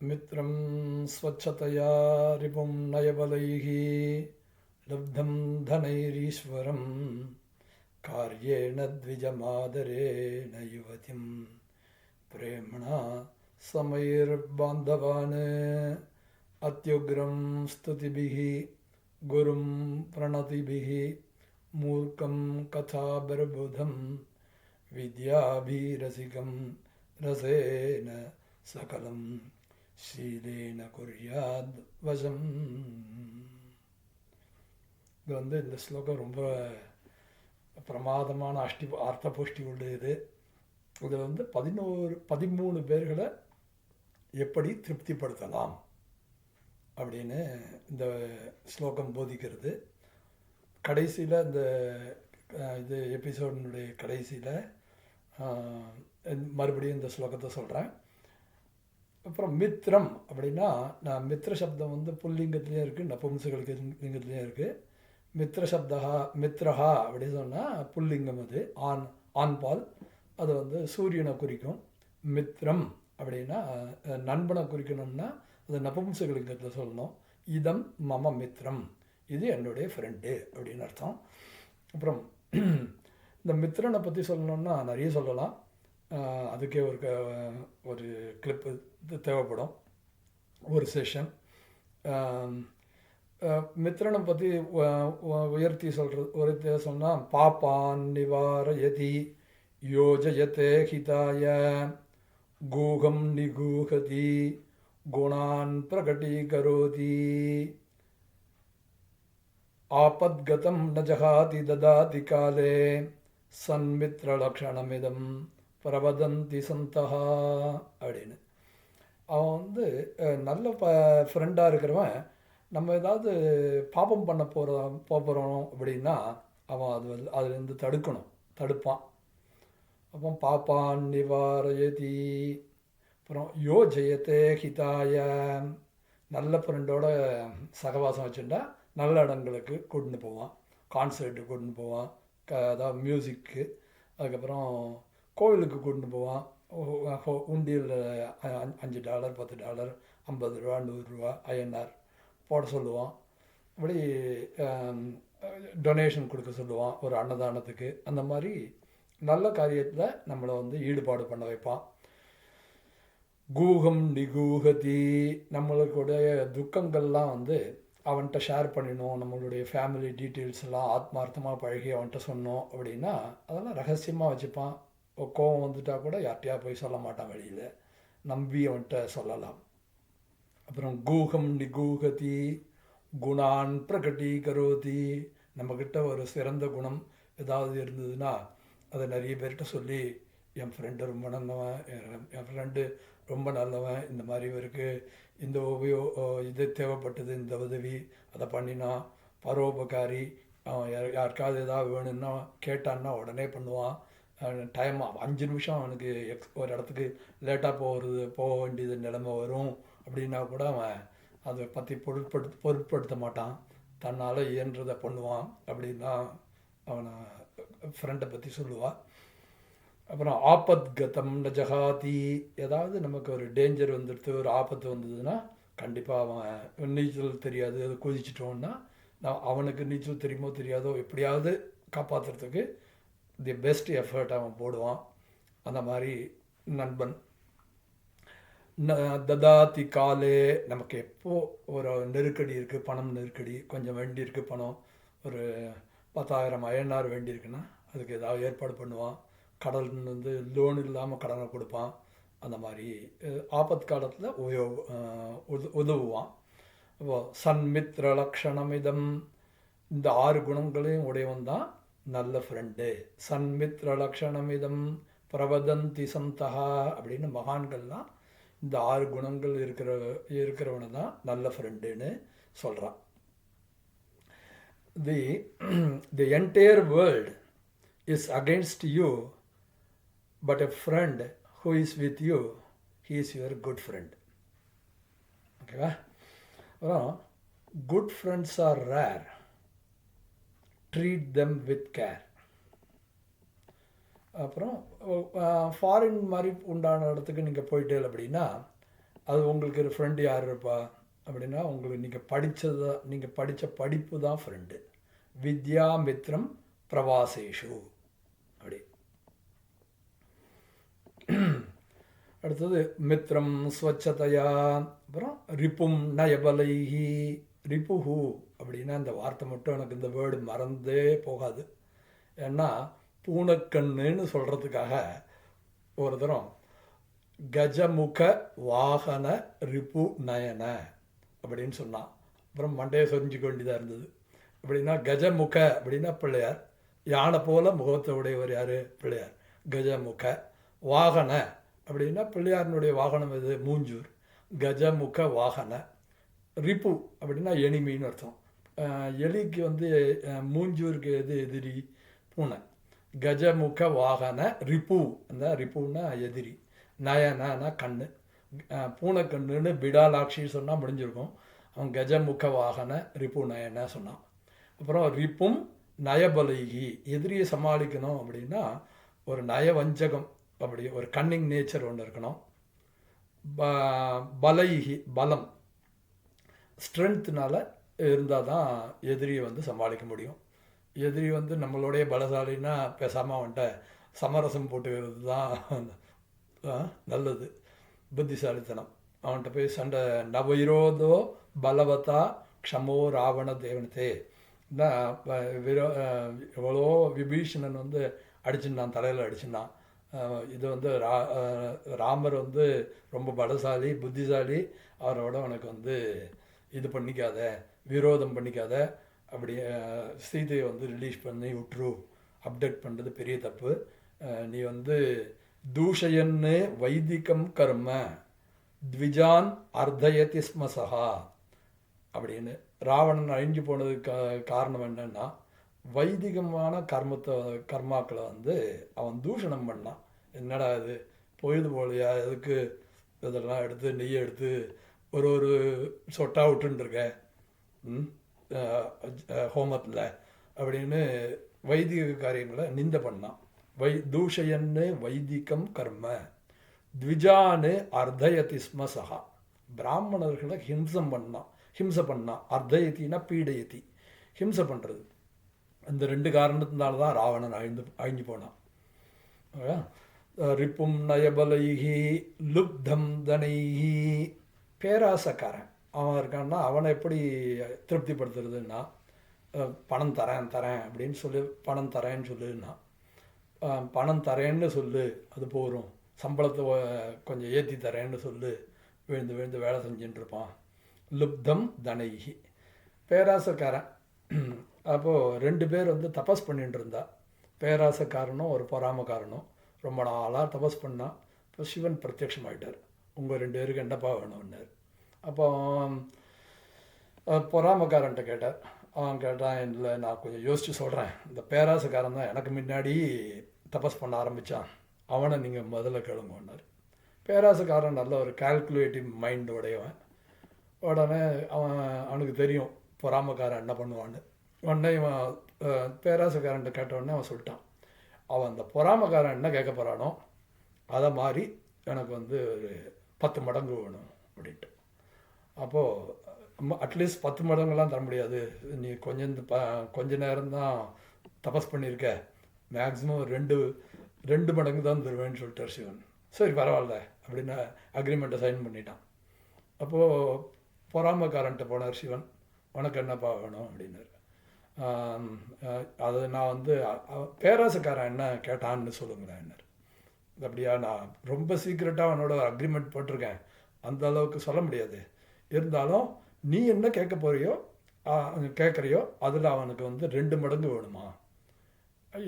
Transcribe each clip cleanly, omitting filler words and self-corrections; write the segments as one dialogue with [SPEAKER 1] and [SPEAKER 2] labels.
[SPEAKER 1] मित्रं स्वच्छतया रिपुं नयबलैः लब्धं धनैरीश्वरं कार्येण द्विजमादरेण युवतिं प्रेम्णा समैर्बान्धवान् अत्युग्रं स्तुतिभिः गुरुं प्रणतिभिः मूर्खं कथाबर्बुधं विद्याभिरसिकं रसेन सकलं ஷீலேன குறியாத் வசம். இது இந்த ஸ்லோகம் ரொம்ப பிரமாதமான அர்த்த புஷ்டி உள்ளது. இதில் 13 பேர்களை எப்படி திருப்திப்படுத்தலாம் அப்படின்னு இந்த ஸ்லோகம் போதிக்கிறது. கடைசியில் இந்த இது எபிசோடினுடைய கடைசியில் மறுபடியும் இந்த ஸ்லோகத்தை சொல்கிறேன். அப்புறம் மித்ரம் அப்படின்னா, நான் மித்ர சப்தம் புல்லிங்கத்துலேயும் இருக்குது, நபும்சகலுக்கு லிங்கத்துலேயும் இருக்குது. மித்ர சப்தா மித்ரஹா அப்படின்னு சொன்னால் புல்லிங்கம், அது ஆண் பால், அது சூரியனை குறிக்கும். மித்ரம் அப்படின்னா நண்பனை குறிக்கணும்னா அது நபும்சகலிங்கத்தில் சொல்லணும். இதம் மம மித்ரம், இது என்னுடைய ஃப்ரெண்டு அப்படின்னு அர்த்தம். அப்புறம் இந்த மித்ரனை பற்றி சொல்லணுன்னா நிறைய சொல்லலாம். அதுக்கே ஒரு கிளிப்பு தேவைப்படும், ஒரு செஷன். மித்ரனை பற்றி உயர்த்தி சொன்னால் பாப்பான் நிவாரயதி யோஜயதே ஹிதாய கூகம் நிகூகதி குணான் பிரகடீகரோதி ஆபத்கதம் ந ஜகாதி ததாதி காலே சன்மித்ரலக்ஷணமிதம் பிரவதந்தி சந்தஹா அப்படின்னு. அவன் நல்ல ஃப்ரெண்டாக இருக்கிறவன், நம்ம ஏதாவது பாபம் பண்ண போகிறோம் அப்படின்னா அவன் அதுலேருந்து தடுப்பான். அப்போ பாப்பான் நிவாரயதி. அப்புறம் யோ ஜெயத்தே ஹிதாய, நல்ல ஃப்ரெண்டோட சகவாசம் வச்சுட்டா நல்ல இடங்களுக்கு கூட்டின்னு போவான், கான்சர்ட்டுக்கு கூட்டின்னு போவான், அதாவது மியூசிக்கு. அதுக்கப்புறம் கோவிலுக்கு கூட்டின்னு போவான். உண்டியில் $5 $10 $50 $100 INR போட சொல்லுவான். அப்படி டொனேஷன் கொடுக்க சொல்லுவான் ஒரு அன்னதானத்துக்கு. அந்த மாதிரி நல்ல காரியத்தில் நம்மளை ஈடுபாடு பண்ண வைப்பான். கூகம் நிகூகதி, நம்மளுடைய துக்கங்கள்லாம் அவன்கிட்ட ஷேர் பண்ணினோம், நம்மளுடைய ஃபேமிலி டீட்டெயில்ஸ் எல்லாம் ஆத்மார்த்தமாக பழகி அவன்கிட்ட சொன்னோம் அப்படின்னா அதெல்லாம் ரகசியமாக வச்சுப்பான். கோவம் வந்துட்டால் கூட யார்கிட்டையா போய் சொல்ல மாட்டான், வெளியில் நம்பி அவன்கிட்ட சொல்லலாம். அப்புறம் கூகம் நிகூகதி குணான் பிரகடீகரோதி, நம்மக்கிட்ட ஒரு சிறந்த குணம் ஏதாவது இருந்ததுன்னா அதை நிறைய பேர்கிட்ட சொல்லி, என் ஃப்ரெண்டு ரொம்ப நல்லவன், என் ஃப்ரெண்டு ரொம்ப நல்லவன், இந்த மாதிரி இவருக்கு இந்த இது தேவைப்பட்டது, இந்த உதவி அதை பண்ணினா, பரோபகாரி, அவன் யாருக்காவது ஏதாவது வேணும்னா கேட்டான்னா உடனே பண்ணுவான். டைம் 5 நிமிஷம் அவனுக்கு ஒரு இடத்துக்கு லேட்டாக போக வேண்டியது நிலைமை வரும் அப்படின்னா கூட அவன் அதை பற்றி பொருட்படுத்த மாட்டான், தன்னால் இயன்றதை பண்ணுவான் அப்படின்னா அவனை ஃப்ரெண்டை பற்றி சொல்லுவாள். அப்புறம் ஆபத்கதம் ந ஜகாதி, ஏதாவது நமக்கு ஒரு டேஞ்சர் வந்துடுது, ஒரு ஆபத்து வந்ததுன்னா கண்டிப்பாக அவன் நீச்சல் தெரியாது, அது குதிச்சிட்டோன்னா அவனுக்கு நீச்சல் தெரியுமோ தெரியாதோ எப்படியாவது காப்பாற்றுறதுக்கு தி பெஸ்ட் எஃபர்ட் அவன் போடுவான். அந்த மாதிரி நண்பன். ததாதி காலே, நமக்கு எப்போது ஒரு நெருக்கடி இருக்குது, பணம் நெருக்கடி, கொஞ்சம் வேண்டியிருக்கு பணம், ஒரு 10,000 INR வேண்டியிருக்குன்னா அதுக்கு ஏதாவது ஏற்பாடு பண்ணுவான். கடன் லோன் இல்லாமல் கடனை கொடுப்பான். அந்த மாதிரி ஆபத் காலத்தில் உதவுவான். இப்போ சன்மித்ர லக்ஷணமிதம், இந்த 6 குணங்களையும் உடையவன் தான் நல்ல ஃப்ரெண்டு. சன்மித்ர லக்ஷணமிதம் பிரவதந்தி சந்தஹா அப்படின்னு மகான்கள்லாம் இந்த 6 குணங்கள் இருக்கிறவனை தான் நல்ல ஃப்ரெண்டுன்னு சொல்கிறான். The entire world is against you, but a friend who is with you, he is your good friend. ஓகேவா? அப்புறம் good friends are rare, treat them with care. அப்புறம் ஃபாரின் மாதிரி உண்டான இடத்துக்கு நீங்கள் போயிட்டே அப்படின்னா அது உங்களுக்கு ஒரு ஃப்ரெண்டு யார் இருப்பா அப்படின்னா, உங்களுக்கு நீங்கள் படித்த படிப்பு தான் ஃப்ரெண்டு. வித்யா மித்ரம் பிரவாசேஷு அப்படி. அடுத்தது மித்ரம் ஸ்வச்சதையா, அப்புறம் ரிப்பும் நயபலைஹி. ரிப்புஹு அப்படின்னா இந்த வார்த்தை மட்டும் எனக்கு இந்த வேர்டு மறந்தே போகாது. ஏன்னா பூனைக்கண்ணுன்னு சொல்கிறதுக்காக ஒரு தரம் கஜமுக வாகன ரிப்பு நயன அப்படின்னு சொன்னான். அப்புறம் மண்டையை சொரிஞ்சு கொண்டுதான் இருந்தது. அப்படின்னா கஜமுக அப்படின்னா பிள்ளையார், யானை போல முகத்தை உடையவர் யார்? பிள்ளையார். கஜமுக வாகன அப்படின்னா பிள்ளையாரினுடைய வாகனம் எது? மூஞ்சூர். கஜமுக வாகன. ரிப்பு அப்படின்னா எனிமின்னு அர்த்தம். எலிக்கு வந்து மூஞ்சூருக்கு எது எதிரி? பூனை. கஜமுக வாகன ரிப்பு, அந்த ரிப்புன்னா எதிரி. நயனா கண்ணு. பூனை கண்ணுன்னு பிடாலாட்சி சொன்னால் முடிஞ்சிருக்கும். அவன் கஜமுக வாகன ரிப்பு நயன சொன்னான். அப்புறம் ரிப்பும் நயபலைகி, எதிரியை சமாளிக்கணும் அப்படின்னா ஒரு நயவஞ்சகம், அப்படி ஒரு கன்னிங் நேச்சர் ஒன்று இருக்கணும். பலைகி பலம், ஸ்ட்ரென்த்னால இருந்தால் தான் எதிரியை வந்து சமாளிக்க முடியும். எதிரி வந்து நம்மளுடைய பலசாலின்னா பேசாமல் அவன்கிட்ட சமரசம் போட்டுக்கிறது தான் நல்லது, புத்திசாலித்தனம். அவன்கிட்ட போய் சண்டை. நவவிரோதோ பலவதா க்ஷமோ ராவண தேவனத்தே. எவ்வளோ விபீஷணன் வந்து அடிச்சுட்டான், தலையில் அடிச்சுட்டான். இது வந்து ராமர் வந்து ரொம்ப பலசாலி, புத்திசாலி. அவரோட உனக்கு வந்து இது பண்ணிக்காத, விரோதம் பண்ணிக்காத, அப்படி சீதையை வந்து ரிலீஸ் பண்ணி விட்ரு, அப்டேட் பண்ணுறது பெரிய தப்பு. நீ வந்து தூஷயன்னு வைதிகம் கர்ம த்விஜான் அர்த்தயதி ஸ்மசகா அப்படின்னு. ராவணன் அழிஞ்சு போனதுக்கு காரணம் என்னன்னா, வைதிகமான கர்மாக்களை வந்து அவன் தூஷணம் பண்ணான். என்னடா இது பொழுது போலையா, எதுக்கு இதெல்லாம் எடுத்து நெய்யை எடுத்து ஒரு சொட்டா விட்டுருக்க ஹோமத்தில் அப்படின்னு வைதிக காரியங்களை நிந்த பண்ணான். தூஷயன்னு வைதிகம் கர்ம த்விஜான்னு அர்த்தயதி ஸ்மசகா. பிராமணர்களை ஹிம்சை பண்ணான். அர்த்தயத்தினா பீடயத்தி, ஹிம்சை பண்ணுறது. இந்த ரெண்டு காரணத்தினால தான் ராவணன் அழிஞ்சு போனான். ரிப்பும் நயபலைஹி லுப்தம் தனைஹி. பேராசக்காரன் அவன் இருக்கான்னா அவனை எப்படி திருப்திப்படுத்துறதுன்னா, பணம் தரேன் அப்படின்னு சொல்லி, பணம் தரேன்னு சொல்லுன்னா, பணம் தரேன்னு சொல்லு அது போகும், சம்பளத்தை கொஞ்சம் ஏற்றி தரேன்னு சொல்லு, விழுந்து விழுந்து வேலை செஞ்சுட்டு இருப்பான். லுப்தம் தனைஹி, பேராசக்காரன். அப்போது ரெண்டு பேர் வந்து தபஸ் பண்ணிட்டு இருந்தா. பேராசக்காரனும் ஒரு பொறாமக்காரனும் ரொம்ப நாளாக தபஸ் பண்ணான். இப்போ சிவன் பிரத்யட்சமாயிட்டார். உங்கள் ரெண்டு பேருக்கு என்னப்பா வேணும்னார். அப்போ பொறாமக்காரன்ட்ட கேட்டார். அவன் கேட்டான், இல்லை நான் கொஞ்சம் யோசித்து சொல்கிறேன், இந்த பேராசக்காரன் தான் எனக்கு முன்னாடி தபஸ் பண்ண ஆரம்பித்தான், அவனை நீங்கள் முதல்ல கேளுங்கன்னார். பேராசக்காரன் நல்ல ஒரு கால்குலேட்டிவ் மைண்ட் உடையவன். உடனே அவனுக்கு தெரியும் பொறாமக்காரன் என்ன பண்ணுவான்னு. உடனே இவன் பேராசக்காரன்ட்ட கேட்டவுடனே அவன் சொல்லிட்டான், அவன் அந்த பொறாமக்காரன் என்ன கேட்க போகிறானோ அதை மாதிரி எனக்கு வந்து ஒரு 10 மடங்கு வேணும் அப்படின்ட்டு. அப்போது அட்லீஸ்ட் 10 மடங்குலாம் தர முடியாது, நீ கொஞ்ச நேரம்தான் தபஸ் பண்ணியிருக்க, மேக்ஸிமம் ரெண்டு மடங்கு தான் தருவேன்னு சொல்லிட்டார் சிவன். சரி பரவாயில்ல அப்படின்னு அக்ரிமெண்ட்டை சைன் பண்ணிட்டான். அப்போது பொறாமக்காரன்ட்ட போனார் சிவன். உனக்கு என்னப்பா வேணும் அப்படின்னாரு. அது நான் வந்து பேராசக்காரன் என்ன கேட்டான்னு சொல்லுங்களேன்னாரு. அப்படியா, நான் ரொம்ப சீக்கிரட்டாக அவனோட அக்ரிமெண்ட் போட்டிருக்கேன், அந்த அளவுக்கு சொல்ல முடியாது, இருந்தாலும் நீ என்ன கேட்குறியோ அதில் அவனுக்கு வந்து 2 மடங்கு வேணுமா.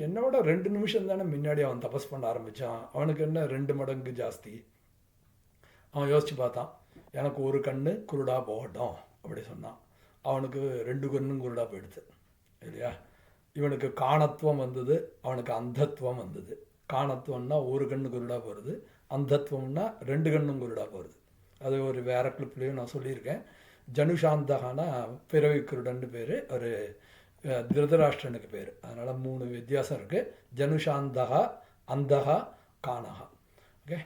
[SPEAKER 1] என்னோட 2 நிமிஷம் தானே முன்னாடி அவன் தபஸ் பண்ண ஆரம்பித்தான், அவனுக்கு என்ன 2 மடங்கு ஜாஸ்தி. அவன் யோசித்து பார்த்தான், எனக்கு ஒரு கண்ணு குருடாக போகட்டும் அப்படி சொன்னான். அவனுக்கு 2 கண்ணும் குருடாக போயிடுது இல்லையா. இவனுக்கு காணத்துவம் வந்தது, அவனுக்கு அந்தத்துவம் வந்தது. காணத்துவம்னா ஒரு கண்ணு குருடாக போகிறது, அந்தத்துவம்னா 2 கண்ணும் குருடாக போகிறது. அது ஒரு வேறு கிளிப்லேயும் நான் சொல்லியிருக்கேன். ஜனுஷாந்தகானா பிறவி குருடன்னு பேர், ஒரு திருதராஷ்டிரனுக்கு பேர். அதனால் 3 வித்தியாசம் இருக்குது. ஜனுஷாந்தகா, அந்தகா, காணகா. ஓகே.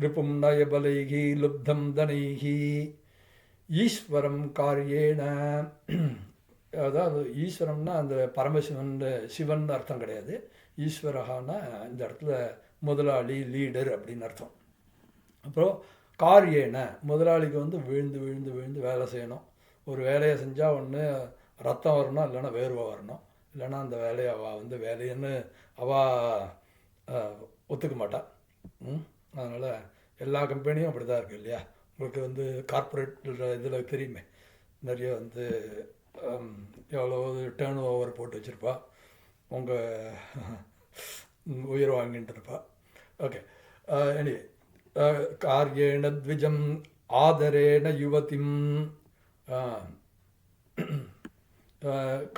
[SPEAKER 1] ரிபும் நயபலைகி லுப்தம் தனைகி ஈஸ்வரம் காரியேன. அதாவது ஈஸ்வரம்னா அந்த பரமசிவன் சிவன் அர்த்தம் கிடையாது. ஈஸ்வரகான்னா இந்த இடத்துல முதலாளி, லீடர் அப்படின்னு அர்த்தம். அப்புறம் காரியேன முதலாளிக்கு வந்து விழுந்து விழுந்து விழுந்து வேலை செய்யணும். ஒரு வேலையை செஞ்சால் ஒன்று ரத்தம் வரணும், இல்லைன்னா வேர்வை வரணும், இல்லைன்னா அந்த வேலையை அவள் வந்து வேலைன்னு அவள் ஒத்துக்க மாட்டாள். அதனால் எல்லா கம்பெனியும் அப்படி தான் இருக்குது இல்லையா? உங்களுக்கு வந்து கார்ப்பரேட் இதில் தெரியுமே, நிறைய வந்து எவ்வளோ டேர்ன் ஓவர் போட்டு வச்சுருப்பா, உங்கள் உயிர் வாங்கிட்டு இருப்பா. ஓகே, எனிவே காரியேண த்விஜம் ஆதரேண யுவதிம்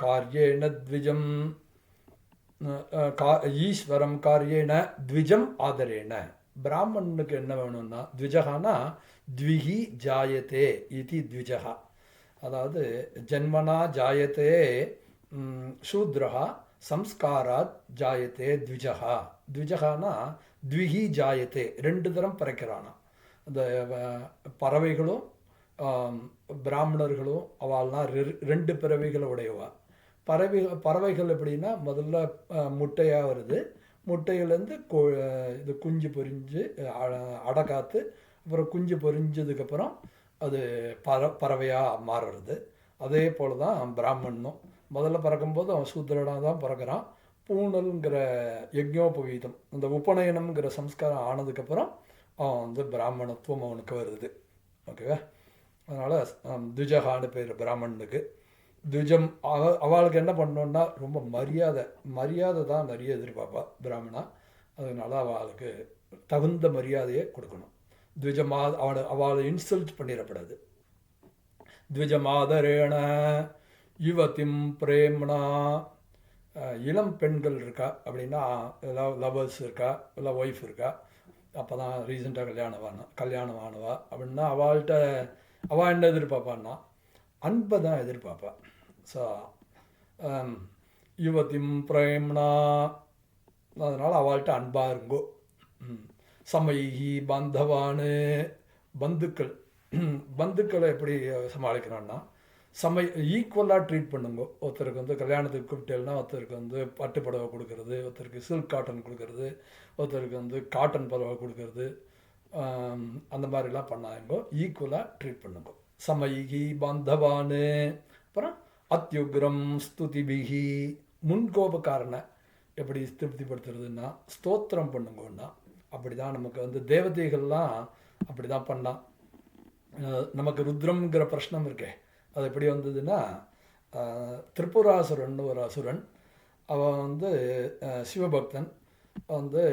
[SPEAKER 1] காரியேண த்விஜம் ஈஸ்வரம் காரியேண த்விஜம் ஆதரேண. பிராமணனுக்கு என்ன வேணும்னா த்விஜகானா த்விஹி ஜாயத்தே இது த்விஜகா. அதாவது ஜன்மனா ஜாயத்தே சூத்ரஹா சம்ஸ்காராத் ஜாயத்தே த்விஜகா. த்விஜகானா த்விஹி ஜாயத்தே, 2 தரம் பிறக்கிறானா. அந்த பறவைகளும் பிராமணர்களும் அவள்லாம் 2 பிறவைகளை உடையவா. பறவைகள் எப்படின்னா முதல்ல முட்டையாக வருது, முட்டையிலேருந்து இது குஞ்சு பொரிஞ்சு அடை காத்து, அப்புறம் குஞ்சு பொரிஞ்சதுக்கப்புறம் அது பறவையாக மாறுறது. அதே போல் தான் பிராமணனும் முதல்ல பிறக்கும்போது அவன் சூத்திரனாக தான் பிறக்கிறான். பூணல்ங்கிற யஜ்ஞோபவீதம், அந்த உபநயனம்ங்கிற சம்ஸ்காரம் ஆனதுக்கப்புறம் அவன் வந்து பிராமணத்துவம் அவனுக்கு வருது. ஓகேவா? அதனால் த்விஜகான்னு பேர் பிராமணனுக்கு. த்விஜம் அவளுக்கு என்ன பண்ணோன்னா ரொம்ப மரியாதை தான் நிறைய எதிர்பார்ப்பா பிராமணா. அதனால அவளுக்கு தகுந்த மரியாதையை கொடுக்கணும். அவளை இன்சல்ட் பண்ணிடப்படாது. த்விஜமாதரேண யுவதிம் பிரேம்னா. இளம் பெண்கள் இருக்கா அப்படின்னா, லவர்ஸ் இருக்கா, இல்லை ஒய்ஃப் இருக்கா, அப்போ தான் ரீசெண்டாக கல்யாணம் ஆனவா அப்படின்னா அவள் என்ன எதிர்பார்ப்பான்னா அன்பை தான் எதிர்பார்ப்பா. ஸோ யுவதிம் பிரேம்னா, அதனால் அவள்கிட்ட அன்பாக இருங்கோ. சமைகி பந்தவானு, பந்துக்களை எப்படி சமாளிக்கணும்னா ஈக்குவலாக ட்ரீட் பண்ணுங்க. ஒருத்தருக்கு வந்து கல்யாணத்துக்கு கூப்பிட்டேன்னா ஒருத்தருக்கு வந்து பட்டு புடவை கொடுக்கறது, ஒருத்தருக்கு சில்க் காட்டன் கொடுக்கறது, ஒருத்தருக்கு வந்து காட்டன் புடவை கொடுக்கறது, அந்த மாதிரிலாம் பண்ணாங்க. ஈக்குவலாக ட்ரீட் பண்ணுங்க. சமைகி பந்தவானு. அப்புறம் அத்யுக்ரம் ஸ்துதிபிகி, முன்கோபக்காரனை எப்படி திருப்திப்படுத்துறதுன்னா ஸ்தோத்திரம் பண்ணுங்கன்னா. அப்படி தான் நமக்கு வந்து தேவதைகள்லாம் அப்படி தான் பண்ணான். நமக்கு ருத்ரம்ங்கிற பிரச்சனம் இருக்கே, அது எப்படி வந்ததுன்னா திரிபுராசுரன் ஒரு அசுரன், அவன் வந்து சிவபக்தன், வந்து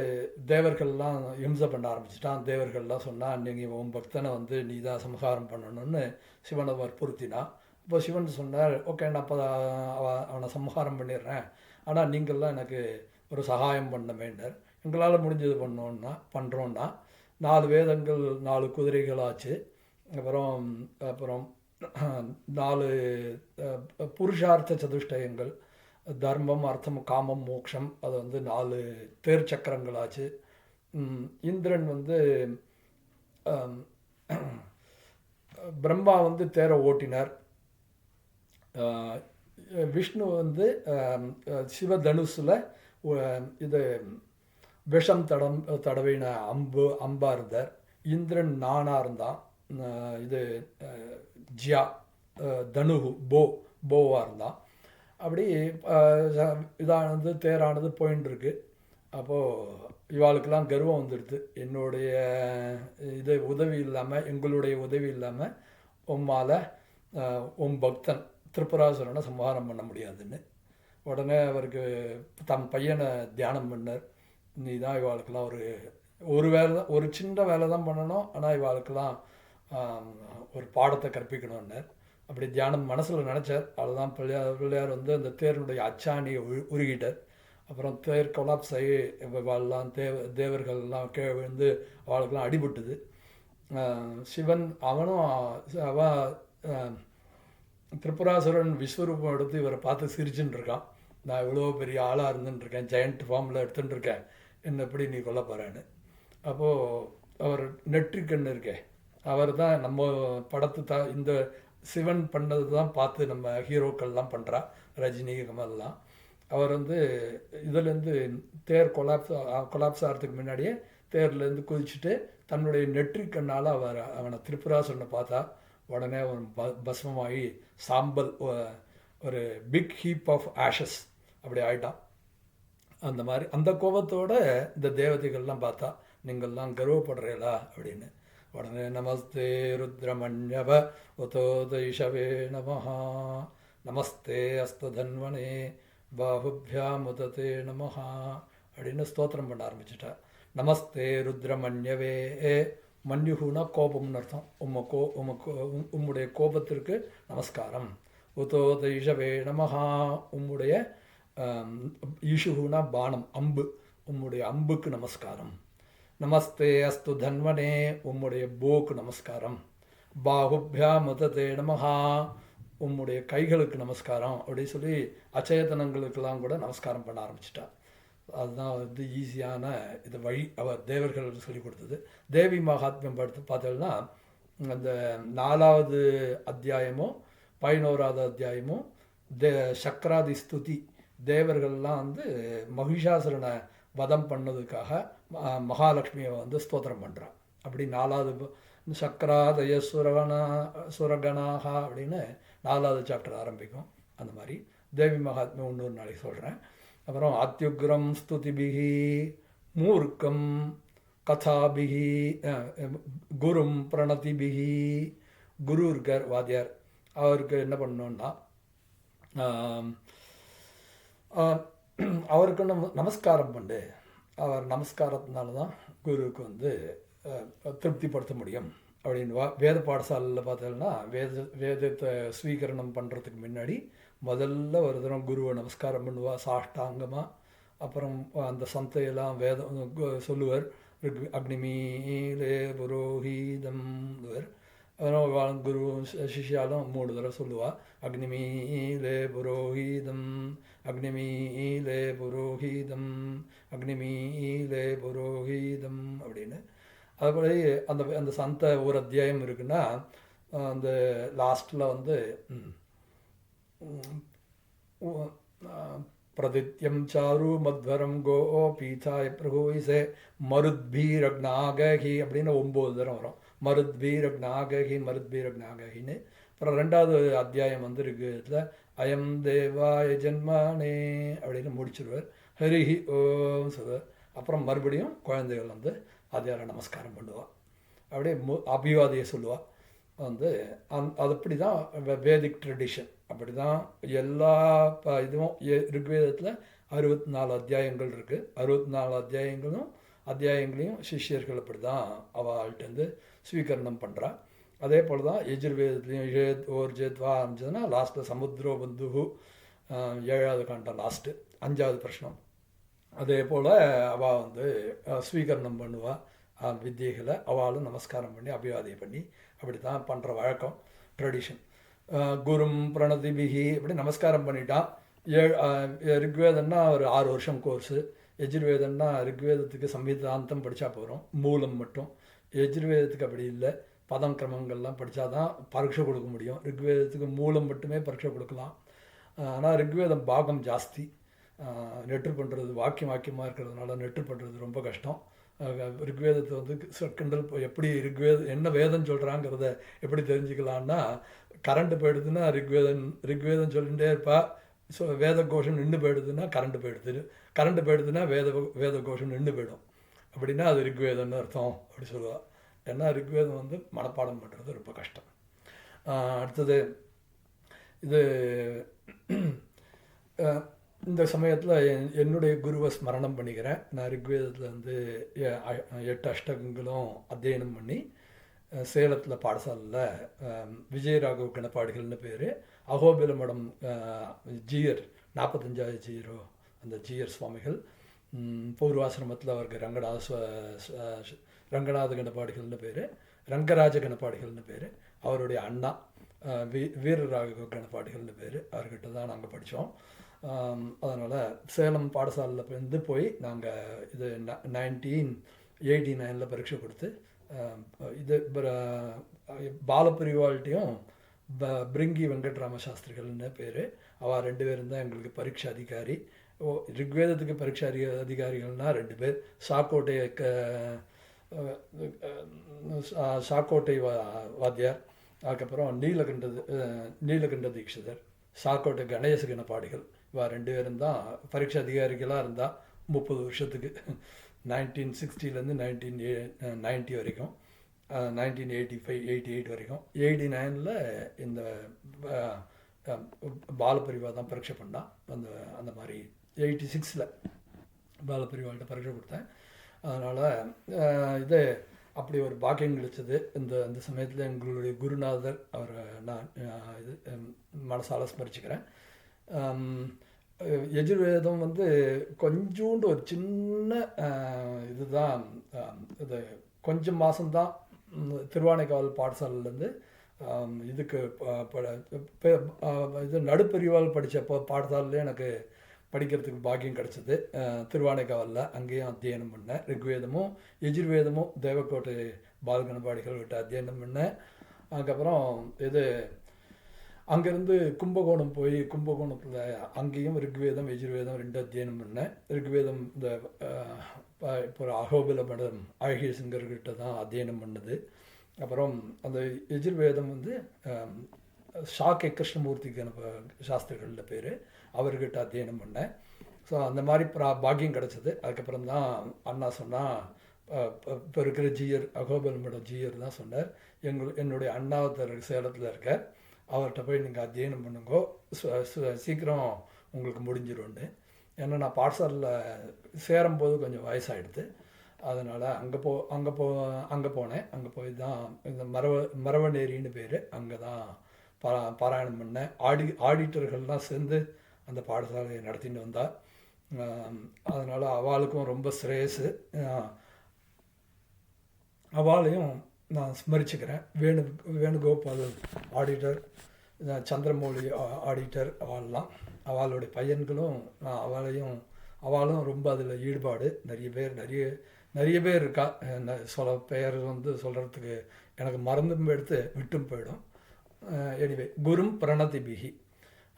[SPEAKER 1] தேவர்கள்லாம் இம்சை பண்ண ஆரம்பிச்சிட்டான். தேவர்கள்லாம் சொன்னால் நீங்கள் உன் பக்தனை வந்து நீ தான் சம்ஹாரம் பண்ணணும்னு சிவனை வற்புறுத்தினான். இப்போ சிவன் சொன்னார், ஓகே நான் அப்போ அவனை சம்ஹாரம் பண்ணிடுறேன், ஆனால் நீங்கள்லாம் எனக்கு ஒரு சகாயம் பண்ண வேண்டார். எங்களால் முடிஞ்சது பண்ணுறோன்னா 4 வேதங்கள் 4 குதிரைகளாச்சு. அப்புறம் 4 புருஷார்த்த சதுஷ்டயங்கள், தர்மம் அர்த்தம் காமம் மோக்ஷம், அது வந்து 4 தேர் சக்கரங்களாச்சு. இந்திரன் வந்து பிரம்மா வந்து தேரை ஓட்டினார். விஷ்ணு வந்து சிவதனுசில் இது விஷம் தடவின அம்பாக இருந்தார். இந்திரன் நானாக இருந்தான். இது ஜியா தனுகு போவாக இருந்தான். அப்படி இதானது தேரானது போயின்னு இருக்கு. அப்போது இவாளுக்கெல்லாம் கர்வம் வந்துடுது, என்னுடைய உதவி இல்லாமல், எங்களுடைய உதவி இல்லாமல் உம்மால் உம் பக்தன் திரிபுராசுரனை சம்ஹாரம் பண்ண முடியாதுன்னு. உடனே அவருக்கு தன் பையனை தியானம் பண்ணார். நீ தான் இவாளுக்கெல்லாம் ஒரு வேலை தான், ஒரு சின்ன வேலை தான் பண்ணணும், ஆனால் இவாளுக்கெல்லாம் ஒரு பாடத்தை கற்பிக்கணும்னார். அப்படி தியானம் மனசில் நினச்சார். அதுதான் பிள்ளையார் வந்து அந்த தேருடைய அச்சாணியை உருகிட்டார். அப்புறம் தேர் கொலாப்ஸ் ஆகி இவாளெலாம் தேவர்கள்லாம் கீழே விழுந்து அவளுக்கெல்லாம் அடிபட்டுது. சிவன் திரிபுராசுரன் விஸ்வரூபம் எடுத்து இவரை பார்த்து சிரிச்சுன்னு இருக்கான். நான் இவ்வளோ பெரிய ஆளாக இருந்துட்டுருக்கேன், ஜெயண்ட் ஃபார்மில் எடுத்துகிட்டு இருக்கேன், என்ன எப்படி நீ கொல்ல போகிறேன்னு. அப்போது அவர் நெற்றிக்கண் இருக்கே, அவர் தான் நம்ம படத்து இந்த சிவன் பண்ணது தான் பார்த்து நம்ம ஹீரோக்கள்லாம் பண்ணுறா, ரஜினி கமல்லாம். அவர் வந்து இதுலேருந்து தேர் கொலாப்ஸ் ஆகிறதுக்கு முன்னாடியே தேர்லேருந்து குதிச்சுட்டு தன்னுடைய நெற்றிக்கண்ணால் அவனை திரிபுராசுரனை பார்த்தா உடனே அவன் பஸ்மமாகி சாம்பல், ஒரு பிக் ஹீப் ஆஃப் ஆஷஸ் அப்படி ஆயிட்டான். அந்த மாதிரி அந்த கோபத்தோட இந்த தேவதைகள்லாம் பார்த்தா நீங்கள்லாம் கர்வப்படுறீங்களா அப்படின்னு. உடனே நமஸ்தே ருத்ரமண்யவ உதோதைஷவே நமஹா, நமஸ்தே அஸ்ததன்வனே பாகுபியாமுததே நமஹா அப்படின்னு ஸ்தோத்திரம் பண்ண ஆரம்பிச்சிட்டா. நமஸ்தே ருத்ரமண்யவே, மன்யுகுனா கோபம்னு அர்த்தம். உம்முடைய கோபத்திற்கு நமஸ்காரம். உதோதைஷவே நமஹா, உம்முடைய ஈஷுகுனா பானம், அம்பு, உம்முடைய அம்புக்கு நமஸ்காரம். நமஸ்தே அஸ்து தன்வனே, உம்முடைய போக்கு நமஸ்காரம். பாகுபியாமுததே நமஹா, உம்முடைய கைகளுக்கு நமஸ்காரம் அப்படின்னு சொல்லி அச்சேதனங்களுக்கெல்லாம் கூட நமஸ்காரம் பண்ண ஆரம்பிச்சிட்டா. அதுதான் வந்து ஈஸியான இது வழி அவர் தேவர்கள் சொல்லி கொடுத்தது. தேவி மகாத்மியம் பார்த்தோம்னா அந்த 4வது அத்தியாயமும் 11வது அத்தியாயமும் சக்கராதி ஸ்துதி, தேவர்கள்லாம் வந்து மகிஷாசுரனை வதம் பண்ணதுக்காக மகாலட்சுமியை வந்து ஸ்தோத்திரம் பண்ணுறான். அப்படி 4வது சக்கராதய சுரகணாக அப்படின்னு 4வது சாப்டர் ஆரம்பிக்கும். அந்த மாதிரி தேவி மகாத்மியம் இன்னொரு நாளைக்கு சொல்கிறேன். அப்புறம் அத்யுக்ரம் ஸ்துதிபிகி மூர்க்கம் கதாபிகி குரும் பிரணதிபிகி. குரு இருக்கார் வாத்தியார், அவருக்கு என்ன பண்ணணுன்னா அவருக்கு நமஸ்காரம் பண்ணு. அவர் நமஸ்காரத்தினால தான் குருவுக்கு வந்து திருப்திப்படுத்த முடியும் அப்படின்னு. வேத பாடசாலையில் பார்த்தோம்னா வேதத்தை ஸ்வீகரணம் பண்ணுறதுக்கு முன்னாடி முதல்ல ஒரு தரம் குருவை நமஸ்காரம் பண்ணுவா சாஷ்டாங்கமாக. அப்புறம் அந்த சந்தையெல்லாம் வேதம் சொல்லுவார். அக்னிமீலே புரோஹீதம். அப்புறம் குரு சிஷ்யாலும் 3 தடவை சொல்லுவாள், அக்னிமீலே புரோஹீதம், அக்னிமீலே புரோஹீதம், அக்னிமீலே புரோஹீதம் அப்படின்னு. அதுபடி அந்த அந்த சந்தை ஒரு அத்தியாயம் இருக்குன்னா அந்த லாஸ்ட்டில் வந்து பிரதித்யம் சாரு மத்வரம் கோ பீதாய பிரகோயிசே மருத்பீரக்னாகி அப்படின்னு 9 தரம் வரும். மருத்பீரக்னாகி மருத்பீரக்னாகின்னு. அப்புறம் 2வது அத்தியாயம் வந்து இருக்குதுல அயம் தேவாய ஜென்மானே அப்படின்னு முடிச்சிருவார். ஹரிஹி ஓம் சொல்வார். அப்புறம் மறுபடியும் குழந்தைகள் வந்து ஆதியாரை நமஸ்காரம் பண்ணுவாள். அப்படியே அபிவாதியை சொல்லுவாள். வந்து அது அப்படி தான் வேதிக் ட்ரெடிஷன். அப்படி தான் எல்லா இதுவும் ரிக்வேதத்தில் 64 அத்தியாயங்கள் இருக்குது. 64 அத்தியாயங்களையும் சிஷ்யர்கள் அப்படி தான் அவள்கிட்டருந்து ஸ்வீகரணம் பண்ணுறா. அதே போல் தான் யஜுர்வேதத்துலேயும் இழேத் ஓர் ஜேத்வா ஆரம்பிச்சதுன்னா லாஸ்ட்டில் சமுத்ரோ பந்து 7வது காண்டம் லாஸ்ட்டு 5வது பிரஷ்னம். அதே போல் அவள் வந்து ஸ்வீகரணம் பண்ணுவாள் வித்தியைகளை. அவளும் நமஸ்காரம் பண்ணி அபிவாதியை பண்ணி அப்படி தான் பண்ணுற வழக்கம், ட்ரெடிஷன். குரும் பிரணதிபிகி அப்படி நமஸ்காரம் பண்ணிட்டான். ரிக்வேதம்னா ஒரு 6 வருஷம் கோர்ஸு. யஜுர்வேதம்னா ரிக்வேதத்துக்கு சம்விதாந்தம் படித்தா போகிறோம், மூலம் மட்டும். யஜுர்வேதத்துக்கு அப்படி இல்லை, பதம் கிரமங்கள்லாம் படித்தா தான் பரீட்சை கொடுக்க முடியும். ரிக்வேதத்துக்கு மூலம் மட்டுமே பரீட்சை கொடுக்கலாம். ஆனால் ரிக்வேதம் பாகம் ஜாஸ்தி. நெற்று பண்ணுறது வாக்கியமாக இருக்கிறதுனால நெற்று பண்ணுறது ரொம்ப கஷ்டம். ரிக்வேதத்தை வந்து செகண்டல் எப்படி என்ன வேதம் சொல்கிறாங்கிறத எப்படி தெரிஞ்சுக்கலான்னா, கரண்ட்டு போயிடுதுன்னா ரிக்வேதம் சொல்லிகிட்டே இருப்பா. ஸோ வேத கோஷம் நின்று போயிடுதுன்னா கரண்ட்டு போயிடுதுன்னா வேத கோஷம் நின்று போயிடும். அப்படின்னா அது ரிக்வேதம்னு அர்த்தம் அப்படி சொல்லுவாள். ஏன்னா ரிக்வேதம் வந்து மனப்பாடம் பண்ணுறது ரொம்ப கஷ்டம். அடுத்தது இது இந்த சமயத்தில் என்னுடைய குருவை ஸ்மரணம் பண்ணிக்கிறேன். நான் ரிக்வேதத்தில் வந்து 8 அஷ்டகங்களும் அத்தியனம் பண்ணி சேலத்தில் பாடசாலையில் விஜயராகவ் கணப்பாடிகள்னு பேர். அகோபில மடம் ஜீயர் 45வது ஜீரோ அந்த ஜீயர் சுவாமிகள் பூர்வாசிரமத்தில் அவருக்கு ரங்கநாத கணப்பாடிகள்னு பேர், ரங்கராஜ கணப்பாடிகள்னு பேர். அவருடைய அண்ணா வீரராகவ கணப்பாடிகள்னு பேர். அவர்கிட்ட தான் நாங்கள் படித்தோம். அதனால் சேலம் பாடசாலையில் இருந்து போய் நாங்கள் இது 1989 பரீட்சை கொடுத்து இது பாலபிரிவாள்கிட்டையும் பிரிங்கி வெங்கட்ராம சாஸ்திரிகள்னு பேர். அவள் 2 பேரும் தான் எங்களுக்கு பரீட்சை அதிகாரி. ரிக்வேதத்துக்கு பரீட்சை அதிகாரிகள்னால் 2 பேர். சாக்கோட்டை வாத்தியார், அதுக்கப்புறம் நீலகண்ட தீட்சிதர், சாக்கோட்டை கணேச கணபாடிகள். இவா 2 பேரும் தான் பரீட்சை அதிகாரிகளாக இருந்தால் 30 வருஷத்துக்கு, 1960லேருந்து 1990 வரைக்கும், 1985-88 வரைக்கும். 89ல் இந்த பாலபிரிவா தான் பரீட்சை பண்ணான். அந்த மாதிரி 86ல் பாலபிரிவாள்கிட்ட பரீட்சை கொடுத்தேன். அதனால் இது அப்படி ஒரு பாக்கியம் கிடைச்சது. அந்த சமயத்தில் எங்களுடைய குருநாதர் அவரை நான் இது மனசால ஸ்மரிச்சுக்கிறேன். யஜுர்வேதம் கொஞ்சோண்டு ஒரு சின்ன இதுதான், இது கொஞ்சம் மாதம்தான் திருவானைக்காவல் பாடசாலையிலேருந்து இதுக்கு இது நடுப்பெரியவாள் படித்த பாடசாலையில் எனக்கு படிக்கிறதுக்கு பாக்கியம் கிடச்சிது. திருவானைக்காவலில் அங்கேயும் அத்தியனம் பண்ணேன். ரிக்வேதமும் யஜுர்வேதமும் தேவக்கோட்டை பாலகணபாடிகள்கிட்ட அத்தியனம் பண்ணேன். அதுக்கப்புறம் இது அங்கேருந்து கும்பகோணம் போய் கும்பகோணத்தில் அங்கேயும் ரிக்வேதம் யஜுர்வேதம் 2 அத்தியனம் பண்ணேன். ரிக்வேதம் இந்த இப்போ அகோபில மடம் அழகிய சிங்கர்கிட்ட தான் அத்தியனம் பண்ணது. அப்புறம் அந்த யஜுர்வேதம் ஷாக்கை கிருஷ்ணமூர்த்தி சாஸ்திரிகளில் பேர், அவர்கிட்ட அத்தியனம் பண்ணேன். ஸோ அந்த மாதிரி பாக்கியம் கிடச்சிது. அதுக்கப்புறம் தான் அண்ணா சொன்னால், இப்போ இருக்கிற ஜியர் அகோபலமோட ஜியர் தான் சொன்னார், என்னுடைய அண்ணாவத்தர் சேலத்தில் இருக்கார், அவர்கிட்ட போய் நீங்கள் அத்தியனம் பண்ணுங்கோ, சீக்கிரம் உங்களுக்கு முடிஞ்சிடும்னு. ஏன்னா நான் பாடசாலையில் சேரும்போது கொஞ்சம் வயசாகிடுது. அதனால் அங்கே போனேன். அங்கே போய் தான் இந்த மரவநேரின்னு பேர், அங்கே தான் பாராயணம் பண்ணேன். ஆடிட்டர்கள்லாம் சேர்ந்து அந்த பாடசாலையை நடத்திட்டு வந்தார். அதனால் அவளுக்கும் ரொம்ப ஸ்ரேயஸு. அவளையும் நான் ஸ்மரிச்சுக்கிறேன். வேணுகோபால் ஆடிட்டர், சந்திரமௌலி ஆடிட்டர், அவளுடைய பையன்களும் அவளும் ரொம்ப அதில் ஈடுபாடு. நிறைய பேர் இருக்கா. பெயர் சொல்கிறதுக்கு எனக்கு மறந்தும் எடுத்து விட்டும் போயிடும். எனிவே, குரும் பிரணதிபிகி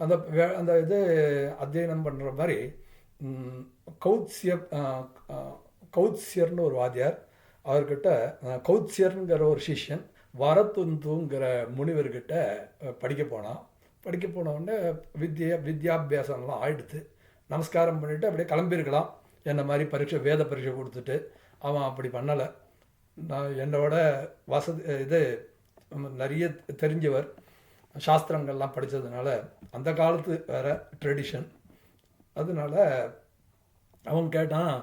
[SPEAKER 1] அந்த இது அத்தியனம் பண்ணுற மாதிரி கௌத்சியர்னு ஒரு வாத்தியார், அவர்கிட்ட கௌத்சியருங்கிற ஒரு சிஷ்யன் வரத்துந்துங்கிற முனிவர்கிட்ட படிக்க போனோடனே வித்யாபியாசம்லாம் ஆயிடுத்து. நமஸ்காரம் பண்ணிவிட்டு அப்படியே கிளம்பியிருக்கலாம். என்னை மாதிரி வேத பரீட்சை கொடுத்துட்டு. அவன் அப்படி பண்ணலை. நான் என்னோட இது நிறைய தெரிஞ்சவர், சாஸ்திரங்கள்லாம் படித்ததுனால, அந்த காலத்து வேறு ட்ரெடிஷன். அதனால அவன் கேட்டான்,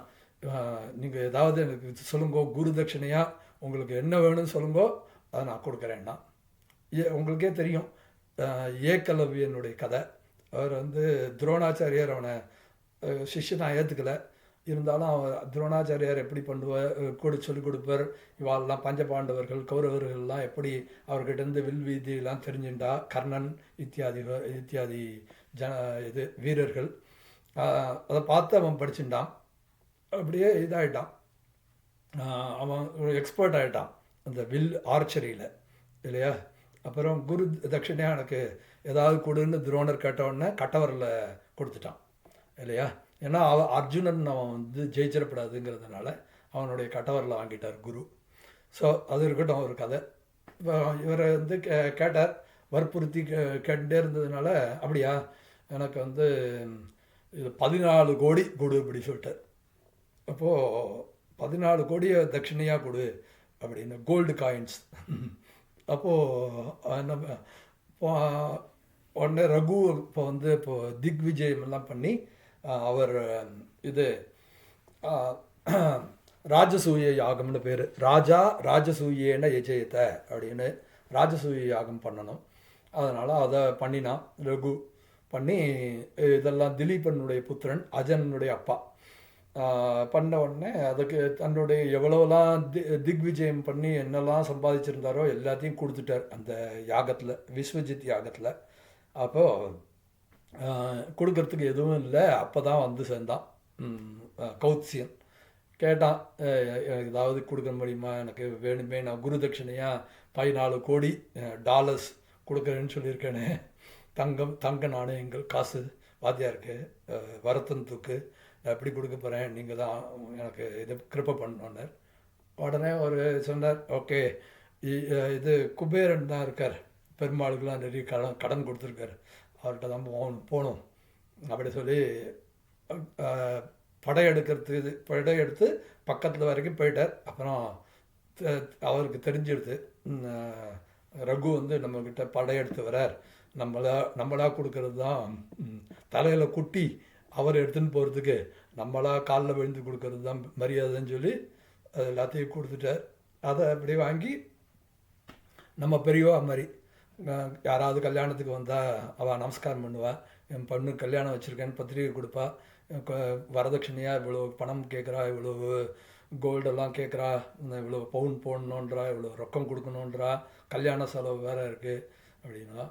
[SPEAKER 1] நீங்கள் ஏதாவது எனக்கு சொல்லுங்கோ, குரு தட்சிணையாக உங்களுக்கு என்ன வேணும்னு சொல்லுங்கோ, அதை நான் கொடுக்குறேன்னா. உங்களுக்கே தெரியும் ஏகலவ்யனுடைய கதை. அவர் துரோணாச்சாரியார் அவனை சிஷ்யனாக ஏற்றுக்கலை. இருந்தாலும் அவன் துரோணாச்சாரியார் எப்படி பண்ணுவார் சொல்லிக் கொடுப்பார். இவாளெல்லாம் பஞ்சபாண்டவர்கள் கௌரவர்கள்லாம் எப்படி அவர்கிட்டருந்து வில் வீதியெல்லாம் தெரிஞ்சுட்டா, கர்ணன் இத்தியாதி வீரர்கள். அதை பார்த்து அவன் படிச்சுட்டான். அப்படியே இதாகிட்டான். அவன் ஒரு எக்ஸ்பர்ட் ஆகிட்டான் அந்த வில் ஆர்ச்சரியில், இல்லையா? அப்புறம் குரு தட்சிணையாக எனக்கு ஏதாவது கொடுன்னு துரோணர் கேட்டவுடனே கட்டவரில் கொடுத்துட்டான், இல்லையா? ஏன்னா அர்ஜுனன் அவன் ஜெயிச்சிடப்படாதுங்கிறதுனால அவனுடைய கட்டவரில் வாங்கிட்டார் குரு. ஸோ அது இருக்கட்டும் ஒரு கதை. இப்போ இவரை கேட்டார், வற்புறுத்தி கேட்டுட்டே இருந்ததுனால, அப்படியா எனக்கு இது 14 கோடி கொடு அப்படி சொல்லிட்டார். அப்போது 14 கோடியை தட்சிணையாக கொடு அப்படின்னு, கோல்டு காயின்ஸ். அப்போது என்ன உடனே ரகு இப்போ திக்விஜயம் எல்லாம் பண்ணி அவர் இது ராஜசூய யாகம்னு பேர். ராஜசூயேன எஜயத்தை அப்படின்னு ராஜசூய யாகம் பண்ணணும். அதனால் அதை பண்ணினான் ரகு. பண்ணி இதெல்லாம் திலீபனுடைய புத்திரன் அஜனுடைய அப்பா பண்ண உடனே அதுக்கு தன்னுடைய எவ்வளோலாம் திக்விஜயம் பண்ணி என்னெல்லாம் சம்பாதிச்சிருந்தாரோ எல்லாத்தையும் கொடுத்துட்டார் அந்த யாகத்தில், விஸ்வஜித் யாகத்தில். அப்போது கொடுக்கறதுக்கு எதுவும் இல்லை. அப்போ தான் சேர்ந்தான் கௌத்சியன். கேட்டான், எனக்கு ஏதாவது கொடுக்க முடியுமா, எனக்கு வேணுமே, நான் குரு தட்சிணையாக 14 கோடி டாலர்ஸ் கொடுக்குறேன்னு சொல்லியிருக்கேனே, தங்க நாணயங்கள் காசு வாத்தியாருக்கு வரத்தனத்துக்கு எப்படி கொடுக்க போகிறேன், நீங்கள் தான் எனக்கு இதை கிருப்பை பண்ணோன்னு. உடனே ஒரு சொன்னார், ஓகே இது குபேரன் தான் இருக்கார், பெருமாளுக்கெலாம் நிறைய கடன் கொடுத்துருக்காரு, அவர்கிட்ட தான் போகணும் அப்படி சொல்லி படையெடுத்து பக்கத்தில் வரைக்கும் போயிட்டார். அப்புறம் அவருக்கு தெரிஞ்சிடுது, ரகு வந்து நம்மக்கிட்ட படையெடுத்து வரார், நம்மளா கொடுக்கறது தான் தலையில் குட்டி அவர் எடுத்துன்னு போகிறதுக்கு நம்மளா காலில் விழுந்து கொடுக்கறது தான் மரியாதைன்னு சொல்லி அது எல்லாத்தையும் கொடுத்துட்டார். அதை அப்படி வாங்கி நம்ம பெரியவா மாதிரி யாராவது கல்யாணத்துக்கு வந்தால் அவள் நமஸ்காரம் பண்ணுவாள், என் பொண்ணு கல்யாணம் வச்சுருக்கேன்னு பத்திரிகை கொடுப்பா, வரதட்சணையாக இவ்வளோ பணம் கேட்குறா, இவ்வளோ கோல்டெல்லாம் கேட்குறா, இவ்வளோ பவுன் போடணுன்றா, இவ்வளோ ரொக்கம் கொடுக்கணுன்றா, கல்யாண செலவு வேறு இருக்குது அப்படின்னா.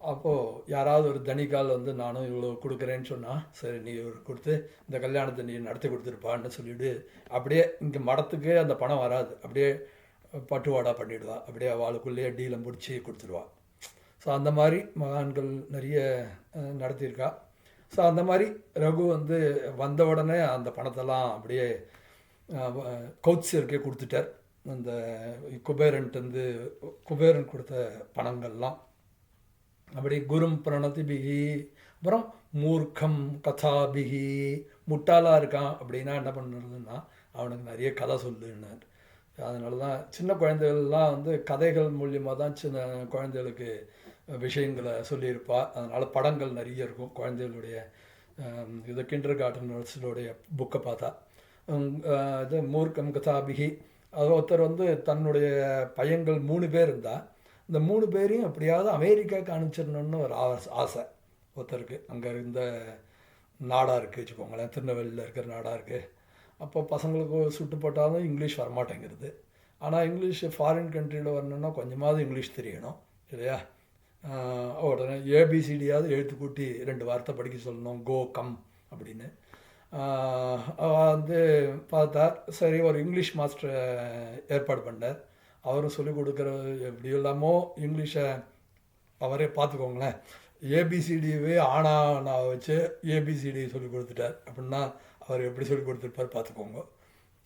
[SPEAKER 1] அப்போது யாராவது ஒரு தனிக்கால் வந்து நானும் இவ்வளோ கொடுக்குறேன்னு சொன்னால், சரி நீ ஒரு கொடுத்து இந்த கல்யாணத்தை நீ நடத்தி கொடுத்துருப்பான்னு சொல்லிவிடு, அப்படியே இங்கே மடத்துக்கே அந்த பணம் வராது, அப்படியே பட்டுவாடா பண்ணிவிடுவா, அப்படியே அவளுக்குள்ளேயே டீலை முடித்து கொடுத்துருவா. ஸோ அந்த மாதிரி மகான்கள் நிறைய நடத்தியிருக்கா. ஸோ அந்த மாதிரி ரகு வந்து வந்த உடனே அந்த பணத்தெல்லாம் அப்படியே கௌத்சியருக்கே கொடுத்துட்டார். அந்த குபேரன் கொடுத்த பணங்கள்லாம் அப்படி குரும் பிரணதிபிகி. அப்புறம் மூர்க்கம் கதாபிகி, முட்டாளாக இருக்கான் அப்படின்னா என்ன பண்ணுறதுன்னா அவனுக்கு நிறைய கதை சொல்லுன்னார். அதனால தான் சின்ன குழந்தைகள்லாம் வந்து கதைகள் மூலியமாக தான் சின்ன குழந்தைகளுக்கு விஷயங்களை சொல்லியிருப்பா. அதனால் படங்கள் நிறைய இருக்கும் குழந்தைகளுடைய இது கிண்டர் கார்டனர்ஸுடைய புக்கை பார்த்தா. இது மூர்க்கம் கதாபிகி, அது ஒருத்தர் வந்து தன்னுடைய பையன்கள் 3 பேர் இருந்தால் இந்த 3 பேரையும் எப்படியாவது அமெரிக்காவுக்கு அனுப்பிச்சிடணுன்னு ஒரு ஆசை ஒருத்தருக்கு. அங்கே இருந்த நாடாக இருக்குது வச்சுக்கோங்களேன், திருநெல்வேலியில் இருக்கிற நாடாக இருக்குது. அப்போ பசங்களுக்கு சுட்டு போட்டாலும் இங்கிலீஷ் வரமாட்டேங்கிறது. ஆனால் இங்கிலீஷ் ஃபாரின் கண்ட்ரியில் வரணுன்னா கொஞ்சமாவது இங்கிலீஷ் தெரியணும் இல்லையா. உடனே ஏபிசிடியாவது எழுத்து கூட்டி 2 வார்த்தை படிக்க சொல்லணும், கோ கம் அப்படின்னு. வந்து பார்த்தா சரி ஒரு இங்கிலீஷ் மாஸ்டரை ஏற்பாடு பண்ணார். அவரும் சொல்லிக் கொடுக்குற எப்படி இல்லாமோ இங்கிலீஷை அவரே பார்த்துக்கோங்களேன், ஏபிசிடியவே ஆனா வச்சு ஏபிசிடி சொல்லி கொடுத்துட்டார். அப்படின்னா அவர் எப்படி சொல்லி கொடுத்துருப்பார் பார்த்துக்கோங்க.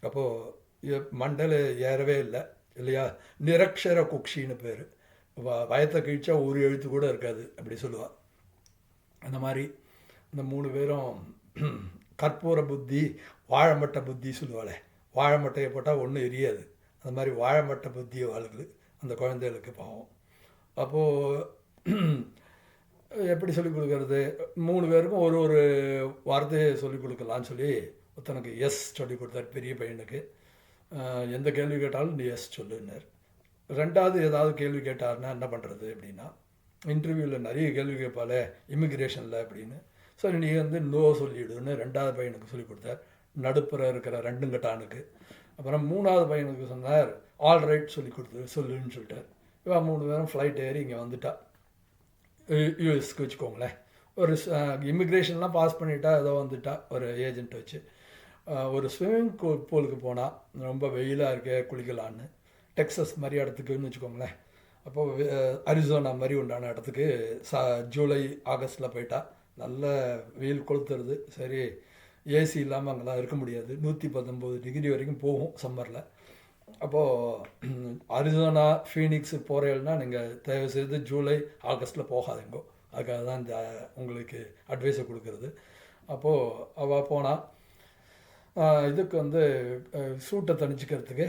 [SPEAKER 1] அப்போது மண்டல ஏறவே இல்லை இல்லையா. நிரக்ஷர குக்ஷின்னு பேர், வயத்தை கழிச்சா ஒரு எழுத்து கூட இருக்காது அப்படி சொல்லுவாள். அந்த மாதிரி இந்த 3 பேரும் கற்பூர புத்தி வாழைமட்டை புத்தி சொல்லுவாளே, வாழைமட்டையை போட்டால் ஒன்றும் எரியாது, அந்த மாதிரி வாழைமட்டை புத்தியை வாழ்க்கை அந்த குழந்தைகளுக்கு பாவம். அப்போது எப்படி சொல்லிக் கொடுக்கறது, 3 பேருக்கும் ஒரு வார்த்தையை சொல்லிக் கொடுக்கலான்னு சொல்லி ஒருத்தனுக்கு எஸ் சொல்லிக் கொடுத்தார் பெரிய பையனுக்கு. எந்த கேள்வி கேட்டாலும் நீ எஸ் சொல்லுன்னார். 2வது ஏதாவது கேள்வி கேட்டார்னா என்ன பண்ணுறது அப்படின்னா, இன்டர்வியூவில் நிறைய கேள்வி கேட்பாலே இமிக்ரேஷனில் அப்படின்னு. சரி நீ வந்து நோ சொல்லிவிடுன்னு 2வது பையனுக்கு சொல்லிக் கொடுத்தார், நடுப்புற இருக்கிற 2 கட்டானுக்கு. அப்புறம் 3வது பையனுக்கு சொன்னார் ஆல் ரைட் சொல்லுன்னு சொல்லிட்டார். இவன் 3 பேரும் ஃப்ளைட் ஏறி இங்கே வந்துட்டா யூஎஸ்க்கு வச்சுக்கோங்களேன். ஒரு இமிக்ரேஷன்லாம் பாஸ் பண்ணிட்டா ஏதோ வந்துட்டா ஒரு ஏஜென்ட் வச்சு. ஒரு ஸ்விம்மிங் பூலுக்கு போனால் ரொம்ப வெயிலாக இருக்க குளிக்கலான்னு, டெக்ஸஸ் மாதிரி இடத்துக்குன்னு வச்சுக்கோங்களேன். அப்போது அரிசோனா மாதிரி உண்டான இடத்துக்கு ஜூலை ஆகஸ்ட்டில் போயிட்டா நல்ல வெயில் கொளுத்துறது. சரி ஏசி இல்லாமல் அங்கெல்லாம் இருக்க முடியாது, 119 டிகிரி வரைக்கும் போகும் சம்மரில். அப்போது அரிசோனா ஃபீனிக்ஸு போகிறேன்னா நீங்கள் தயவுசெய்து ஜூலை ஆகஸ்ட்டில் போகாதீங்கோ, அதுக்காக தான் இந்த உங்களுக்கு அட்வைஸை கொடுக்குறது. அப்போது அவள் போனால் இதுக்கு வந்து சூட்டை தணிச்சிக்கிறதுக்கு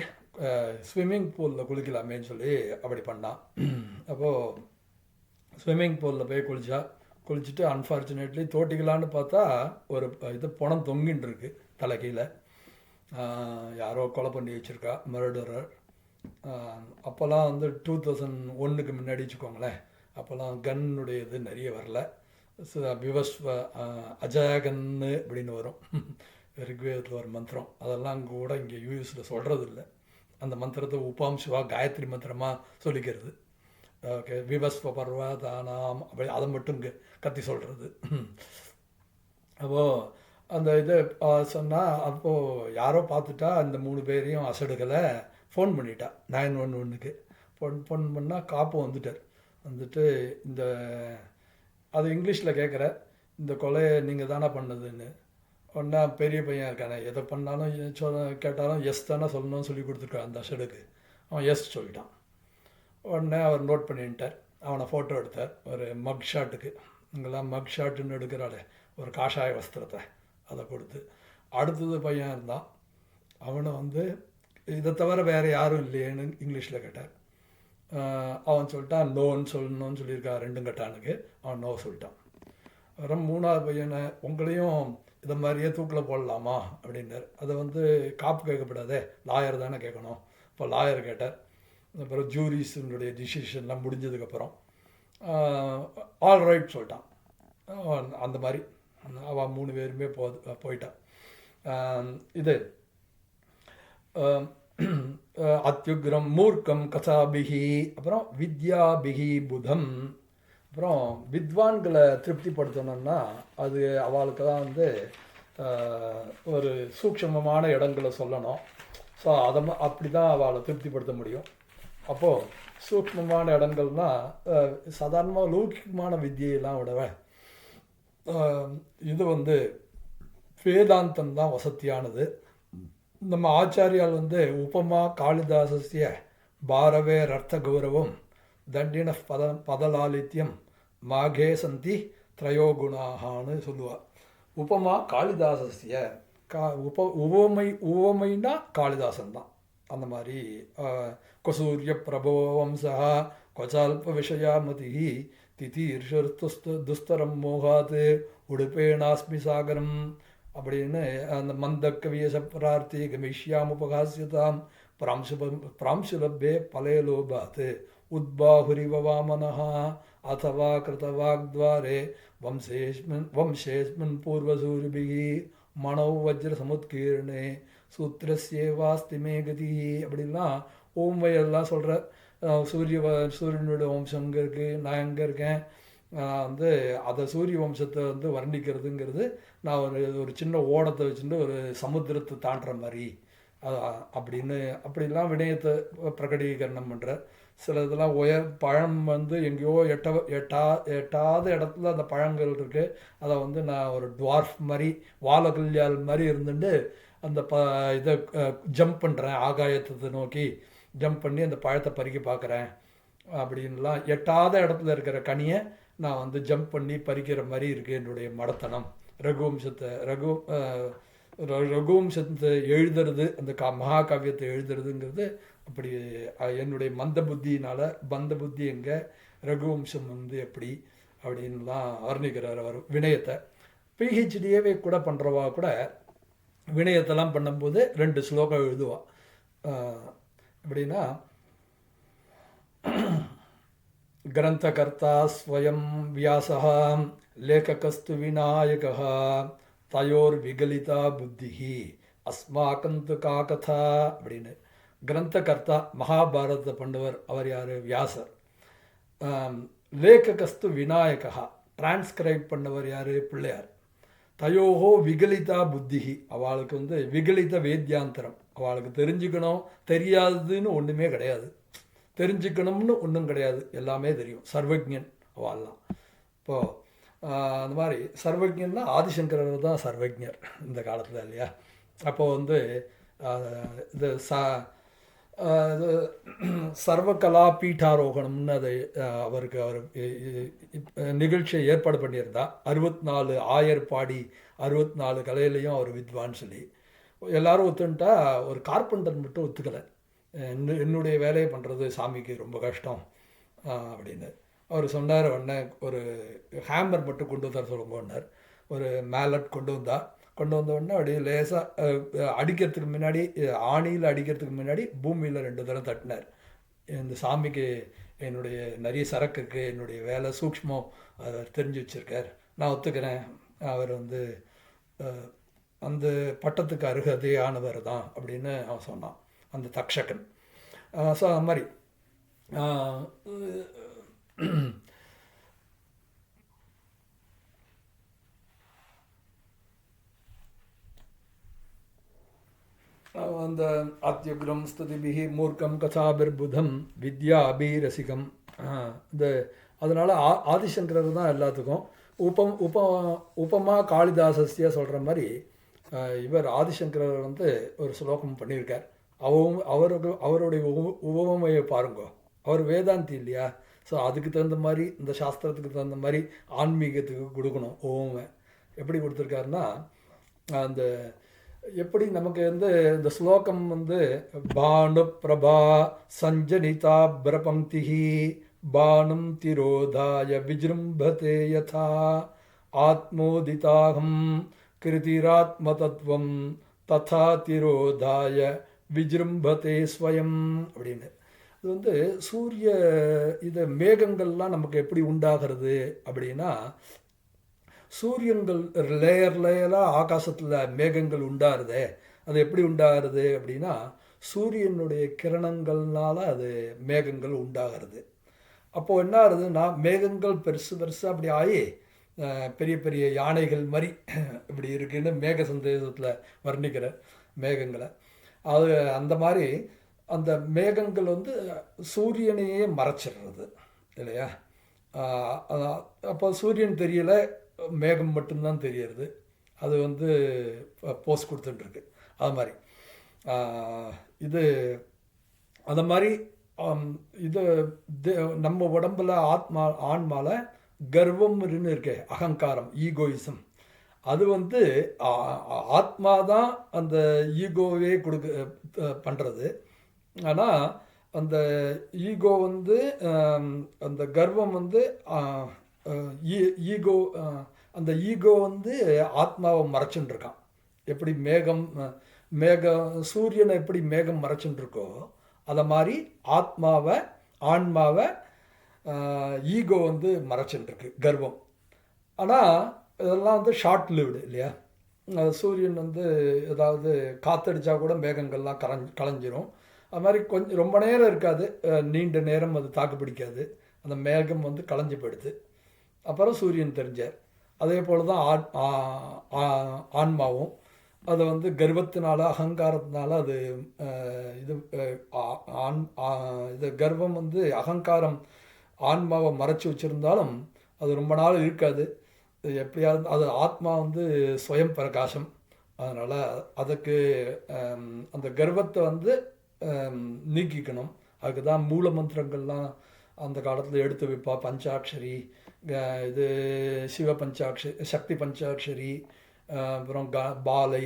[SPEAKER 1] ஸ்விம்மிங் பூலில் குளிக்கலாமேன்னு சொல்லி அப்படி பண்ணான். அப்போது ஸ்விம்மிங் பூலில் போய் குளிச்சுட்டு அன்ஃபார்ச்சுனேட்லி தோட்டிக்கலான்னு பார்த்தா ஒரு இது பணம் தொங்கின்னு இருக்கு தலை கீழே. யாரோ கொலை பண்ணி வச்சுருக்கா, மர்டரர். அப்போல்லாம் வந்து 2001க்கு முன்னாடி வச்சுக்கோங்களேன், அப்போல்லாம் கன்னுடைய இது நிறைய வரல. விவஸ்வ அஜகன்னு அப்படின்னு வரும் ரிக்வேதத்தில் ஒரு மந்திரம், அதெல்லாம் கூட இங்கே யூஎஸில் சொல்கிறது இல்லை. அந்த மந்திரத்தை உபாம்சுவா காயத்ரி மந்திரமாக சொல்லிக்கிறது. ஓகே, விவஸ்வ பர்வதானாம் அப்படி அதை மட்டும் இங்கே கத்தி சொல்கிறது. அப்போது அந்த இது சொன்னால் அப்போது யாரோ பார்த்துட்டா அந்த 3 பேரையும் அசடுகளை ஃபோன் பண்ணிட்டா 911க்கு ஃபோன் பண்ணால் காப்பு வந்துட்டார். வந்துட்டு இந்த அது இங்கிலீஷில் கேட்குற, இந்த கொலையை நீங்கள் தானே பண்ணதுன்னு. ஒன்றா பெரிய பையன் இருக்கானே, எதை பண்ணாலும் கேட்டாலும் எஸ் தானே சொல்லணும்னு சொல்லி கொடுத்துருக்கான் அந்த அசடுக்கு. அவன் எஸ் சொல்லிட்டான். உடனே அவர் நோட் பண்ணிட்டார். அவனை ஃபோட்டோ எடுத்தார் ஒரு மக் ஷாட்டுக்கு. இங்கெல்லாம் மக் ஷாட்டுன்னு எடுக்கிறாளே ஒரு காஷாய வஸ்திரத்தை, அதை கொடுத்து. அடுத்தது பையன் இருந்தான். அவனை வந்து இதை தவிர வேறு யாரும் இல்லையேன்னு இங்கிலீஷில் கேட்டார். அவன் சொல்லிட்டான் நோன்னு சொல்லணும்னு சொல்லியிருக்கான் 2 கட்டானுக்கு. அவன் நோ சொல்லிட்டான். அப்புறம் 3ஆவது பையனை உங்களையும் இதை மாதிரியே தூக்கில் போடலாமா அப்படின்னார். அதை வந்து காப்பு கேட்கப்படாதே, லாயர் தானே கேட்கணும். இப்போ லாயர் கேட்டார். அப்புறம் ஜூரிஸுடைய டிசிஷன்லாம் முடிஞ்சதுக்கப்புறம் ஆல் ரைட் சொல்லிட்டான். அந்த மாதிரி அவன் 3 பேருமே போயிட்டான். இது அத்யுக்ரம் மூர்க்கம் கசாபிகி, அப்புறம் வித்யாபிகி புதம். அப்புறம் வித்வான்களை திருப்திப்படுத்தணும்னா அது அவளுக்கு தான் வந்து ஒரு சூக்ஷ்மமான இடங்களை சொல்லணும். ஸோ அப்படி தான் அவளை திருப்திப்படுத்த முடியும். அப்போது சூக்ஷ்மமான இடங்கள்னால் சாதாரணமாக லௌகிகமான வித்தியெல்லாம் விடவே இது வந்து வேதாந்தம் தான் வசதியானது. நம்ம ஆச்சாரியால் வந்து உபமா காளிதாசஸ்ய பாரவே ரர்த்த கௌரவம் தண்டின பதலாலித்யம் மாகே சந்தி திரையோகுணாகான்னு சொல்லுவாள். உபமா காளிதாசஸ்ய உவமைனா காளிதாசன் தான். அந்த மாதிரி கொசூரிய பிரபோ வம்சா கொச்சால்ப விஷயாமதி திதீர்ஷர்த்து துஸ்தரம் மோகாத் உடுப்பேனாஸ்மி சாகரம் அப்படின்னு அந்த மந்தக்கவிய பிரார்த்தி கமிஷ்யாமுபகாசியதாம் பிராம்சுலப்பே பலேலோபாத் உத்பாஹுரிவவாமனஹா அதவா கிருதவாக்த்வாரே வம்சேஸ்மின் பூர்வசூரிபிகி மனோ வஜ்ர சமுத்கீர்ணே சூத்திரஸ்யேவாஸ்தி மே கதி அப்படின்லாம் ஓமையெல்லாம் சொல்கிற. சூரியனோட வம்சம் அங்கே இருக்குது, நான் எங்கே இருக்கேன், வந்து அதை சூரிய வம்சத்தை வந்து வர்ணிக்கிறதுங்கிறது நான் ஒரு சின்ன ஓடத்தை வச்சுட்டு ஒரு சமுத்திரத்தை தாண்டுற மாதிரி அப்படின்னு அப்படிலாம் வினயத்தை பிரகடீகரணம் பண்ணுற. சில இதெல்லாம் பழம் வந்து எங்கேயோ எட்டாத இடத்துல அந்த பழங்கள் இருக்குது. அதை வந்து நான் ஒரு டுவார்ஃப் மாதிரி வாலகல்யால் மாதிரி இருந்துட்டு அந்த இதை ஜம்ப் பண்ணுறேன், ஆகாயத்தை நோக்கி ஜம்ப் பண்ணி அந்த பழத்தை பறிக்க பார்க்குறேன் அப்படின்லாம். எட்டாத இடத்துல இருக்கிற கனியை நான் வந்து ஜம்ப் பண்ணி பறிக்கிற மாதிரி இருக்குது என்னுடைய மடத்தனம். ரகுவம்சத்தை எழுதுறது, அந்த மகாகாவியத்தை எழுதுறதுங்கிறது அப்படி என்னுடைய மந்த புத்தி எங்கே, ரகுவம்சம் வந்து எப்படி அப்படின்லாம் வர்ணிக்கிறார் அவர் வினயத்தை. பிஹெச்டியே கூட பண்ணுறவா கூட வினயத்தெல்லாம் பண்ணும்போது 2 ஸ்லோகம் எழுதுவாள். எப்படின்னா கிரந்தகர்த்தா ஸ்வயம் வியாசः லேககஸ்து விநாயகः தயோர் விகலிதா புத்திஹி அஸ்மாகந்து காகதா அப்படின்னு. கிரந்தகர்த்தா மகாபாரதத்தை பண்ணவர் அவர் யார்? வியாசர். லேககஸ்து விநாயகா டிரான்ஸ்கிரைப் பண்ணவர் யார்? பிள்ளையார். தயோஹோ விகலிதா புத்திஹி, அவளுக்கு வந்து விகலித வேத்யாந்தரம், அவளுக்கு தெரிஞ்சுக்கணும் தெரியாததுன்னு ஒன்றுமே கிடையாது, தெரிஞ்சுக்கணும்னு ஒன்றும் கிடையாது, எல்லாமே தெரியும். சர்வஜன் அவள்லாம். இப்போது அந்த மாதிரி சர்வஜன்னா ஆதிசங்கரர் தான் சர்வஜர் இந்த காலத்தில் இல்லையா. அப்போது வந்து இது சர்வகலா பீட்டாரோகணம்னு அதை அவருக்கு அவர் நிகழ்ச்சியை ஏற்பாடு பண்ணியிருந்தா. 64 ஆயர் பாடி 64 கலையிலையும் அவர் வித்வான்னு சொல்லி எல்லாரும் ஒத்துன்ட்டா. ஒரு கார்பெண்டர் மட்டும் ஒத்துக்கலை. என்னுடைய வேலையை பண்ணுறது சாமிக்கு ரொம்ப கஷ்டம் அப்படின்னு அவர் சொன்னார். உடனே ஒரு ஹேமர் மட்டும் கொண்டு வந்தார் சொல்லுங்கன்னார். ஒரு மேலட் கொண்டு வந்த உடனே அப்படியே லேசாக அடிக்கிறதுக்கு முன்னாடி, ஆணியில் அடிக்கிறதுக்கு முன்னாடி பூமியில் 2 தடவை தட்டினார். இந்த சாமிக்கு என்னுடைய நிறைய சரக்கு இருக்குது, என்னுடைய வேலை சூக்ஷ்மம் அவர் தெரிஞ்சு வச்சுருக்கார், நான் ஒத்துக்கிறேன், அவர் வந்து அந்த பட்டத்துக்கு அருகதையானவர் தான் அப்படின்னு அவன் சொன்னான், அந்த தக்ஷகன். ஸோ அது மாதிரி அந்த அத்யுக்ரம் ஸ்துதிபிகி மூர்க்கம் கசாபிர்புதம் வித்யாபீரசிகம் இந்த அதனால் ஆதிசங்கரர் தான் எல்லாத்துக்கும் உபமா காளிதாசஸ்ய சொல்கிற மாதிரி இவர் ஆதிசங்கரர் வந்து ஒரு ஸ்லோகம் பண்ணியிருக்கார். அவருடைய உபமையை பாருங்க. அவர் வேதாந்தி இல்லையா? ஸோ அதுக்கு தகுந்த மாதிரி இந்த சாஸ்திரத்துக்கு தகுந்த மாதிரி ஆன்மீகத்துக்கு கொடுக்கணும் உபமை. எப்படி கொடுத்துருக்காருன்னா, அந்த எப்படி நமக்கு வந்து இந்த ஸ்லோகம் வந்து பானு பிரபா சஞ்சனிதா பிரபங்கிஹி பானும் திரோதாய விஜృంభతే யதா ஆத்மோதிதாகம் கிருதிராத்மதத்வம் ததா திரோதாய விஜృంభతే ஸ்வயம் அப்படின்னு. இது வந்து இது மேகங்கள்லாம் நமக்கு எப்படி உண்டாகிறது அப்படின்னா, சூரியன்கள் லேயராக ஆகாசத்தில் மேகங்கள் உண்டாருதே, அது எப்படி உண்டாகிறது அப்படின்னா சூரியனுடைய கிரணங்கள்னால அது மேகங்கள் உண்டாகிறது. அப்போது என்ன ஆகுதுன்னா மேகங்கள் பெருசாக அப்படி ஆகி பெரிய பெரிய யானைகள் மாதிரி இப்படி இருக்குன்னு மேக சந்தேகத்தில் வர்ணிக்கிற மேகங்களை. அது அந்த மாதிரி அந்த மேகங்கள் வந்து சூரியனையே மறைச்சிடுறது இல்லையா? அப்போ சூரியன் தெரியலை, மேகம் மட்டும்தான் தெரியறது. அது வந்து போஸ்ட் கொடுத்துட்டுருக்கு. அது மாதிரி அது மாதிரி இது நம்ம உடம்புல ஆன்மாவில் கர்வம்னு இருக்கே, அகங்காரம், ஈகோயிசம், அது வந்து ஆத்மா தான் அந்த ஈகோவே பண்ணுறது. ஆனால் அந்த ஈகோ வந்து அந்த கர்வம் வந்து அந்த ஈகோ வந்து ஆத்மாவை மறைச்சுட்டு இருக்கான். எப்படி சூரியனை எப்படி மேகம் மறைச்சுட்டு இருக்கோ அதை மாதிரி ஆன்மாவை ஈகோ வந்து மறைச்சுட்டுருக்கு, கர்வம். ஆனால் இதெல்லாம் வந்து ஷார்ட் லிவ்டு இல்லையா? சூரியன் வந்து ஏதாவது காற்றடிச்சா கூட மேகங்கள்லாம் கலைஞ்சிரும். அது மாதிரி கொஞ்சம் ரொம்ப நேரம் இருக்காது, நீண்ட நேரம் அது தாக்கு பிடிக்காது, அந்த மேகம் வந்து கலைஞ்சி போயிடுது. அப்புறம் சூரியன் தெரிஞ்சார். அதே போல் தான் ஆன்மாவும் அதை வந்து கர்வத்தினால அகங்காரத்தினால அது இது கர்வம் வந்து அகங்காரம் ஆன்மாவை மறைச்சி வச்சுருந்தாலும் அது ரொம்ப நாள் இருக்காது. எப்படியாவது அது ஆத்மா வந்து ஸ்வயம் பிரகாசம். அதனால் அதுக்கு அந்த கர்வத்தை வந்து நீக்கிக்கணும். அதுக்கு தான் மூல மந்திரங்கள்லாம் அந்த காலத்தில் எடுத்து வைப்பா. பஞ்சாட்சரி, இது சிவ பஞ்சாட்சரி, சக்தி பஞ்சாட்சரி, அப்புறம் பாலை,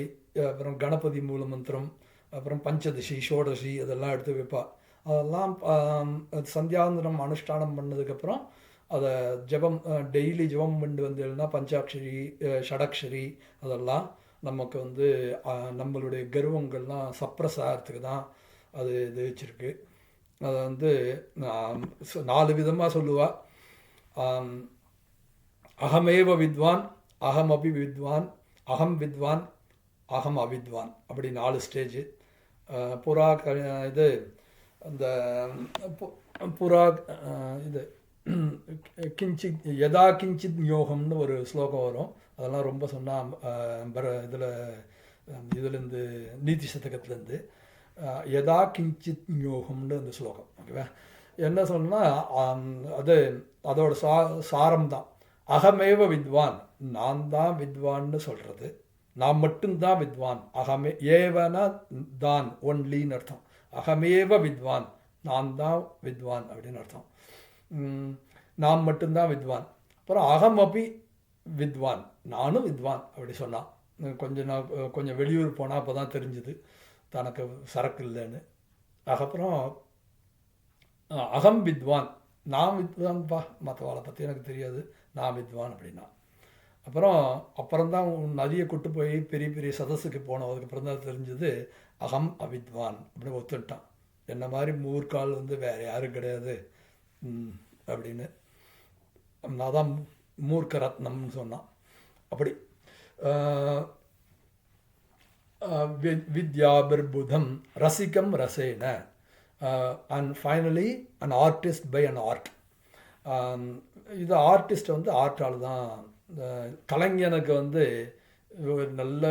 [SPEAKER 1] அப்புறம் கணபதி மூல மந்திரம், அப்புறம் பஞ்சதசி, ஷோடசி, அதெல்லாம் எடுத்து வைப்பா. அதெல்லாம் சந்தியாவந்தனம் அனுஷ்டானம் பண்ணதுக்கப்புறம் அதை டெய்லி ஜபம் பண்ணி வந்ததுன்னா பஞ்சாட்சரி, ஷடக்ஷரி, அதெல்லாம் நமக்கு வந்து நம்மளுடைய கர்வங்கள்லாம் சப்ரஸ் ஆகிறதுக்கு தான் அது இது வச்சுருக்கு. அதை வந்து 4 விதமாக சொல்லுவா. அகமேவ வித்வான், அகமபி வித்வான், அகம் வித்வான், அகம் அவித்வான், அப்படி 4 ஸ்டேஜ். புறா இது அந்த புறா இது கிஞ்சித் யதா கிஞ்சித் யோகம்னு ஒரு ஸ்லோகம் வரும். அதெல்லாம் ரொம்ப சொன்னால் இதுலேருந்து நீதி சதகத்துலேருந்து யதா கிஞ்சித் யோகம்னு அந்த ஸ்லோகம். ஓகேவா? என்ன சொன்னால் அதோட சாரம் தான் அகமேவ வித்வான், நான் தான் வித்வான்னு சொல்கிறது. நான் மட்டும்தான் வித்வான். அகமே ஏவனா தான், ஒன்லின்னு அர்த்தம். அகமேவ வித்வான், நான் தான் வித்வான் அப்படின்னு அர்த்தம். நான் மட்டும்தான் வித்வான். அப்புறம் அகம் அப்படி வித்வான், நானும் வித்வான் அப்படி சொன்னான். கொஞ்சம் வெளியூர் போனால் அப்போ தான் தெரிஞ்சுது தனக்கு சரக்கு இல்லைன்னு. அதுக்கப்புறம் அகம் வித்வான், நான் வித்வான்ப்பா, மற்றவாளை பற்றி எனக்கு தெரியாது, நான் வித்வான் அப்படின்னா. அப்புறம்தான் நதியை கூட்டு போய் பெரிய பெரிய சதஸுக்கு போனோம். அதுக்கப்புறம் தான் தெரிஞ்சது அகம் அவித்வான் அப்படின்னு ஒத்துட்டான். என்ன மாதிரி மூர்க்கால் வந்து வேறு யாரும் கிடையாது அப்படின்னு. நான் தான் மூர்க்க ரத்னம்னு சொன்னான். அப்படி வித்யாபிர்புதம் ரசிகம் ரசேன, and finally an artist by an art. இது ஆர்டிஸ்ட் வந்து ஆர்ட்டால் தான். கலைஞனுக்கு வந்து நல்ல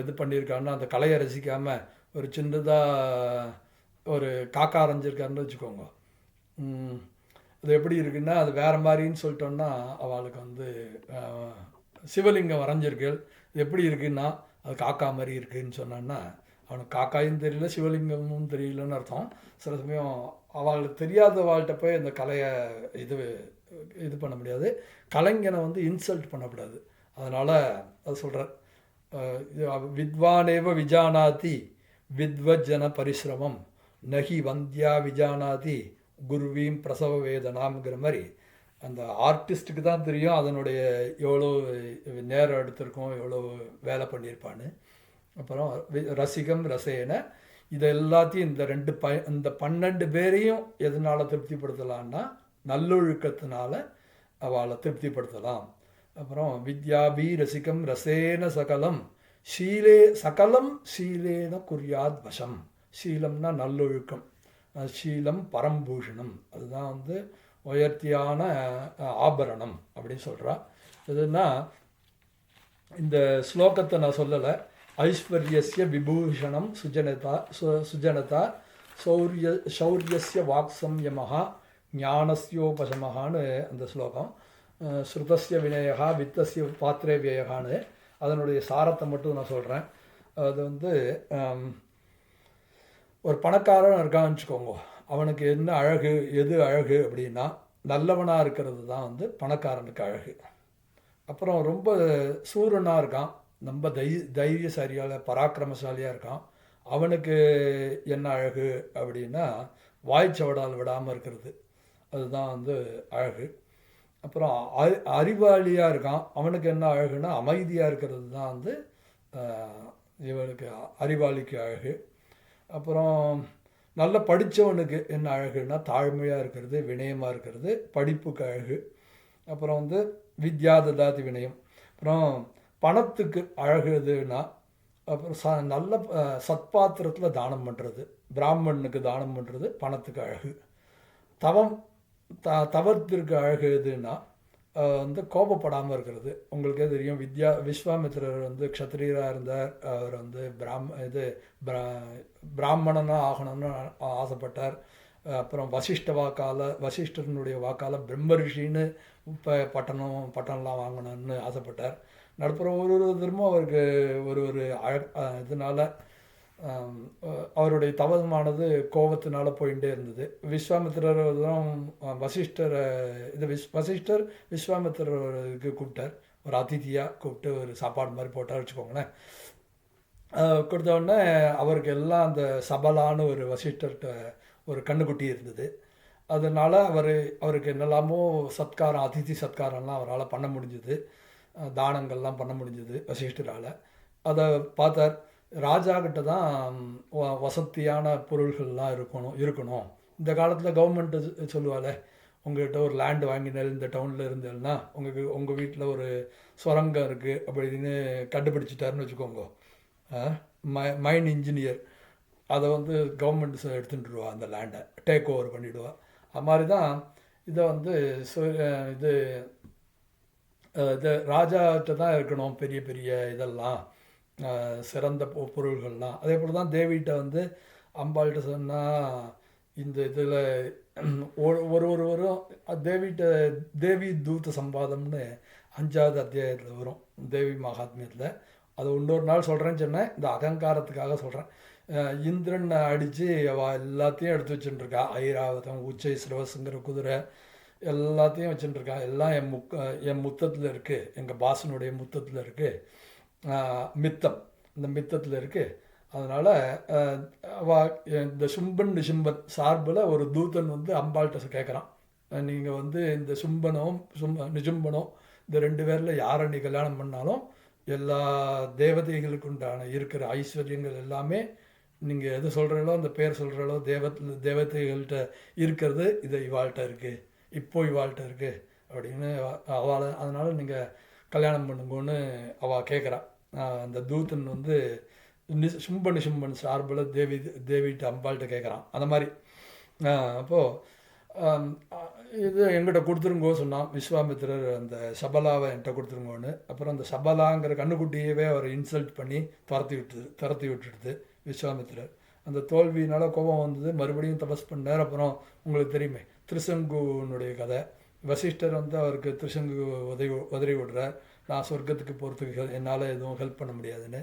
[SPEAKER 1] இது பண்ணியிருக்காங்கன்னா அந்த கலையை ரசிக்காமல் ஒரு சின்னதாக ஒரு காக்கா அரைஞ்சிருக்காருன்னு வச்சுக்கோங்க. அது எப்படி இருக்குன்னா, அது வேறு மாதிரின்னு சொல்லிட்டோன்னா அவளுக்கு வந்து சிவலிங்கம் வரைஞ்சிருக்கு, இது எப்படி இருக்குன்னா அது காக்கா மாதிரி இருக்குதுன்னு சொன்னான்னா அவனுக்கு காக்காயும் தெரியல சிவலிங்கமும் தெரியலன்னு அர்த்தம். சில சமயம் அவளுக்கு தெரியாத வாழ்கிட்ட போய் அந்த கலையை இது பண்ண முடியாது. கலைஞனை வந்து இன்சல்ட் பண்ணக்கூடாது. அதனால் அது சொல்கிறார், வித்வானேவ விஜானாதி வித்வஜன பரிசிரமம் நகி வந்தியா விஜானாதி குருவீம் பிரசவ வேதனாம்ங்கிற மாதிரி அந்த ஆர்டிஸ்ட்டுக்கு தான் தெரியும் அதனுடைய எவ்வளோ நேரம் எடுத்திருக்கோம், எவ்வளோ வேலை பண்ணியிருப்பான்னு. அப்புறம் ரசிகம் ரசேன இது எல்லாத்தையும் இந்த 12 பேரையும் எதனால் திருப்திப்படுத்தலான்னா நல்லொழுக்கத்தினால அவளை திருப்திப்படுத்தலாம். அப்புறம் வித்யாபி ரசிகம் ரசேன சகலம் சகலம் ஷீலேன குறியாத் வசம். ஷீலம்னா நல்லொழுக்கம், ஷீலம் பரம்பூஷணம், அதுதான் வந்து உயர்த்தியான ஆபரணம் அப்படின்னு சொல்கிறா. இதுன்னா இந்த ஸ்லோகத்தை நான் சொல்லலை. ஐஸ்வர்யஸ்ய விபூஷணம் சுஜனதா சௌரியஸ்ய வாக்சம்யமஹா ஞானஸ்யோபசமஹான்னு அந்த ஸ்லோகம். ஸ்ருதஸ்ய வினயா வித்தஸ்ய பாத்திரே வியகான்னு அதனுடைய சாரத்தை மட்டும் நான் சொல்கிறேன். அது வந்து ஒரு பணக்காரன் இருக்கான்னு வச்சுக்கோங்க, அவனுக்கு என்ன அழகு, எது அழகு அப்படின்னா நல்லவனாக இருக்கிறது தான் வந்து பணக்காரனுக்கு அழகு. அப்புறம் ரொம்ப சூரனாக இருக்கான், ரொம்ப தைரியசாலியாக பராக்கிரமசாலியாக இருக்கான், அவனுக்கு என்ன அழகு அப்படின்னா வாய்ச்சவடால் விடாமல் இருக்கிறது, அதுதான் வந்து அழகு. அப்புறம் அறிவாளியாக இருக்கான், அவனுக்கு என்ன அழகுன்னா அமைதியாக இருக்கிறது தான் வந்து இவனுக்கு அறிவாளிக்கு அழகு. அப்புறம் நல்ல படித்தவனுக்கு என்ன அழகுன்னா தாழ்மையாக இருக்கிறது, வினயமாக இருக்கிறது, படிப்புக்கு அழகு. அப்புறம் வந்து வித்யா ததாதி வினயம். அப்புறம் பணத்துக்கு அழகு எதுன்னா அப்புறம் நல்ல சத்பாத்திரத்தில் தானம் பண்ணுறது, பிராமணனுக்கு தானம் பண்ணுறது பணத்துக்கு அழகு. தவத்திற்கு அழகு எதுன்னா வந்து கோபப்படாமல் இருக்கிறது. உங்களுக்கே தெரியும், விஸ்வாமித்திரர் வந்து க்ஷத்ரியராக இருந்தார், அவர் வந்து பிராமணனாக ஆகணும்னு ஆசைப்பட்டார். அப்புறம் வசிஷ்டனுடைய வாக்கால் பிரம்ம ரிஷின்னு இப்போ பட்டம்லாம் வாங்கணும்னு ஆசைப்பட்டார். நடுப்புற ஒரு திரும்ப அவருக்கு ஒரு இதனால் அவருடைய தவமானது கோபத்தினால போயிட்டே இருந்தது. விஸ்வாமித்திரர் தான் வசிஷ்டர் விஸ்வாமித்திரருக்கு கூப்பிட்டார், ஒரு அதிதியாக கூப்பிட்டு ஒரு சாப்பாடு மாதிரி போட்டார் வச்சுக்கோங்களேன். கொடுத்தோடனே அவருக்கு எல்லாம் அந்த சபலான ஒரு வசிஷ்டர்கிட்ட ஒரு கண்ணுக்குட்டி இருந்தது. அதனால் அவருக்கு என்னெல்லாமோ சத்காரம், அதிதி சத்காரம்லாம் அவரால் பண்ண முடிஞ்சுது, தானங்கள்லாம் பண்ண முடிஞ்சுது வசிஷ்டரால். அதை பார்த்தார், ராஜா கிட்ட தான் வசதியான பொருள்கள்லாம் இருக்கணும். இந்த காலத்தில் கவர்மெண்ட்டு சொல்லுவாள், உங்கள்கிட்ட ஒரு லேண்டு வாங்கினால் இந்த டவுனில் இருந்தேன்னா உங்கள் வீட்டில் ஒரு சுரங்கம் இருக்குது அப்படின்னு கண்டுபிடிச்சிட்டாருன்னு வச்சுக்கோங்க, மைன் இன்ஜினியர் அதை வந்து கவர்மெண்ட் எடுத்துட்டுருவா, அந்த லேண்டை டேக் ஓவர் பண்ணிவிடுவா. அது மாதிரி தான் இதை வந்து இது ராஜாக்கிட்ட தான் இருக்கணும் பெரிய பெரிய இதெல்லாம், சிறந்த பொருள்கள்லாம். அதே போல் தான் தேவிகிட்ட வந்து அம்பாள்கிட்ட சொன்னால் இந்த இதில் ஒருவரும் தேவிகிட்ட தேவி தூத்த சம்பாதம்னு 5வது அத்தியாயத்தில் வரும் தேவி மகாத்மியத்தில். அது இன்னொரு நாள் சொல்கிறேன்னு சொன்னேன், இந்த அகங்காரத்துக்காக சொல்கிறேன். இந்திரன் அடித்து அவள் எல்லாத்தையும் எடுத்து வச்சுட்டுருக்கா, ஐராவதம் உச்சை சிரவசுங்கிற குதிரை எல்லாத்தையும் வச்சுட்டுருக்கா. எல்லாம் என் முத்தத்தில் இருக்குது, எங்கள் பாசனுடைய முத்தத்தில் இருக்குது, மித்தம் இந்த மித்தத்தில் இருக்குது. அதனால் இந்த சும்பன் நிசும்பன் சார்பில் ஒரு தூதன் வந்து அம்பாள்கிட்ட கேட்குறான், நீங்கள் வந்து இந்த நிசும்பனும் இந்த 2 பேரில் யாரை நீ கல்யாணம் பண்ணாலும் எல்லா தேவதைகளுக்கு உண்டான இருக்கிற ஐஸ்வர்யங்கள் எல்லாமே நீங்கள் எது சொல்கிறீங்களோ அந்த பேர் சொல்கிறீங்களோ தேவதைகள்கிட்ட இருக்கிறது இது இவாள்கிட்ட இருக்குது, இவாள்கிட்ட இருக்குது அப்படின்னு அவளை, அதனால் நீங்கள் கல்யாணம் பண்ணுங்கன்னு அவள் கேட்குறான். அந்த தூதன் வந்து சும்பன் சார்பில் தேவிகிட்ட அம்பாள்கிட்ட கேட்குறான். அந்த மாதிரி அப்போது இது எங்கிட்ட கொடுத்துருங்கோ சொன்னான் விஸ்வாமித்திரர், அந்த சபலாவை என்கிட்ட கொடுத்துருங்கோன்னு. அப்புறம் அந்த சபலாங்கிற கண்ணுக்குட்டியவே அவர் இன்சல்ட் பண்ணி துரத்தி விட்டுடுது விஸ்வாமித்திரர். அந்த தோல்வியினால் கோபம் வந்தது, மறுபடியும் தபஸ் பண்ணார். அப்புறம் உங்களுக்கு தெரியுமே திருசங்குனுடைய கதை. வசிஷ்டர் வந்து அவருக்கு திருசங்கு உதறி விடுறார், நான் சொர்க்கத்துக்கு போகிறதுக்கு என்னால் எதுவும் ஹெல்ப் பண்ண முடியாதுன்னு.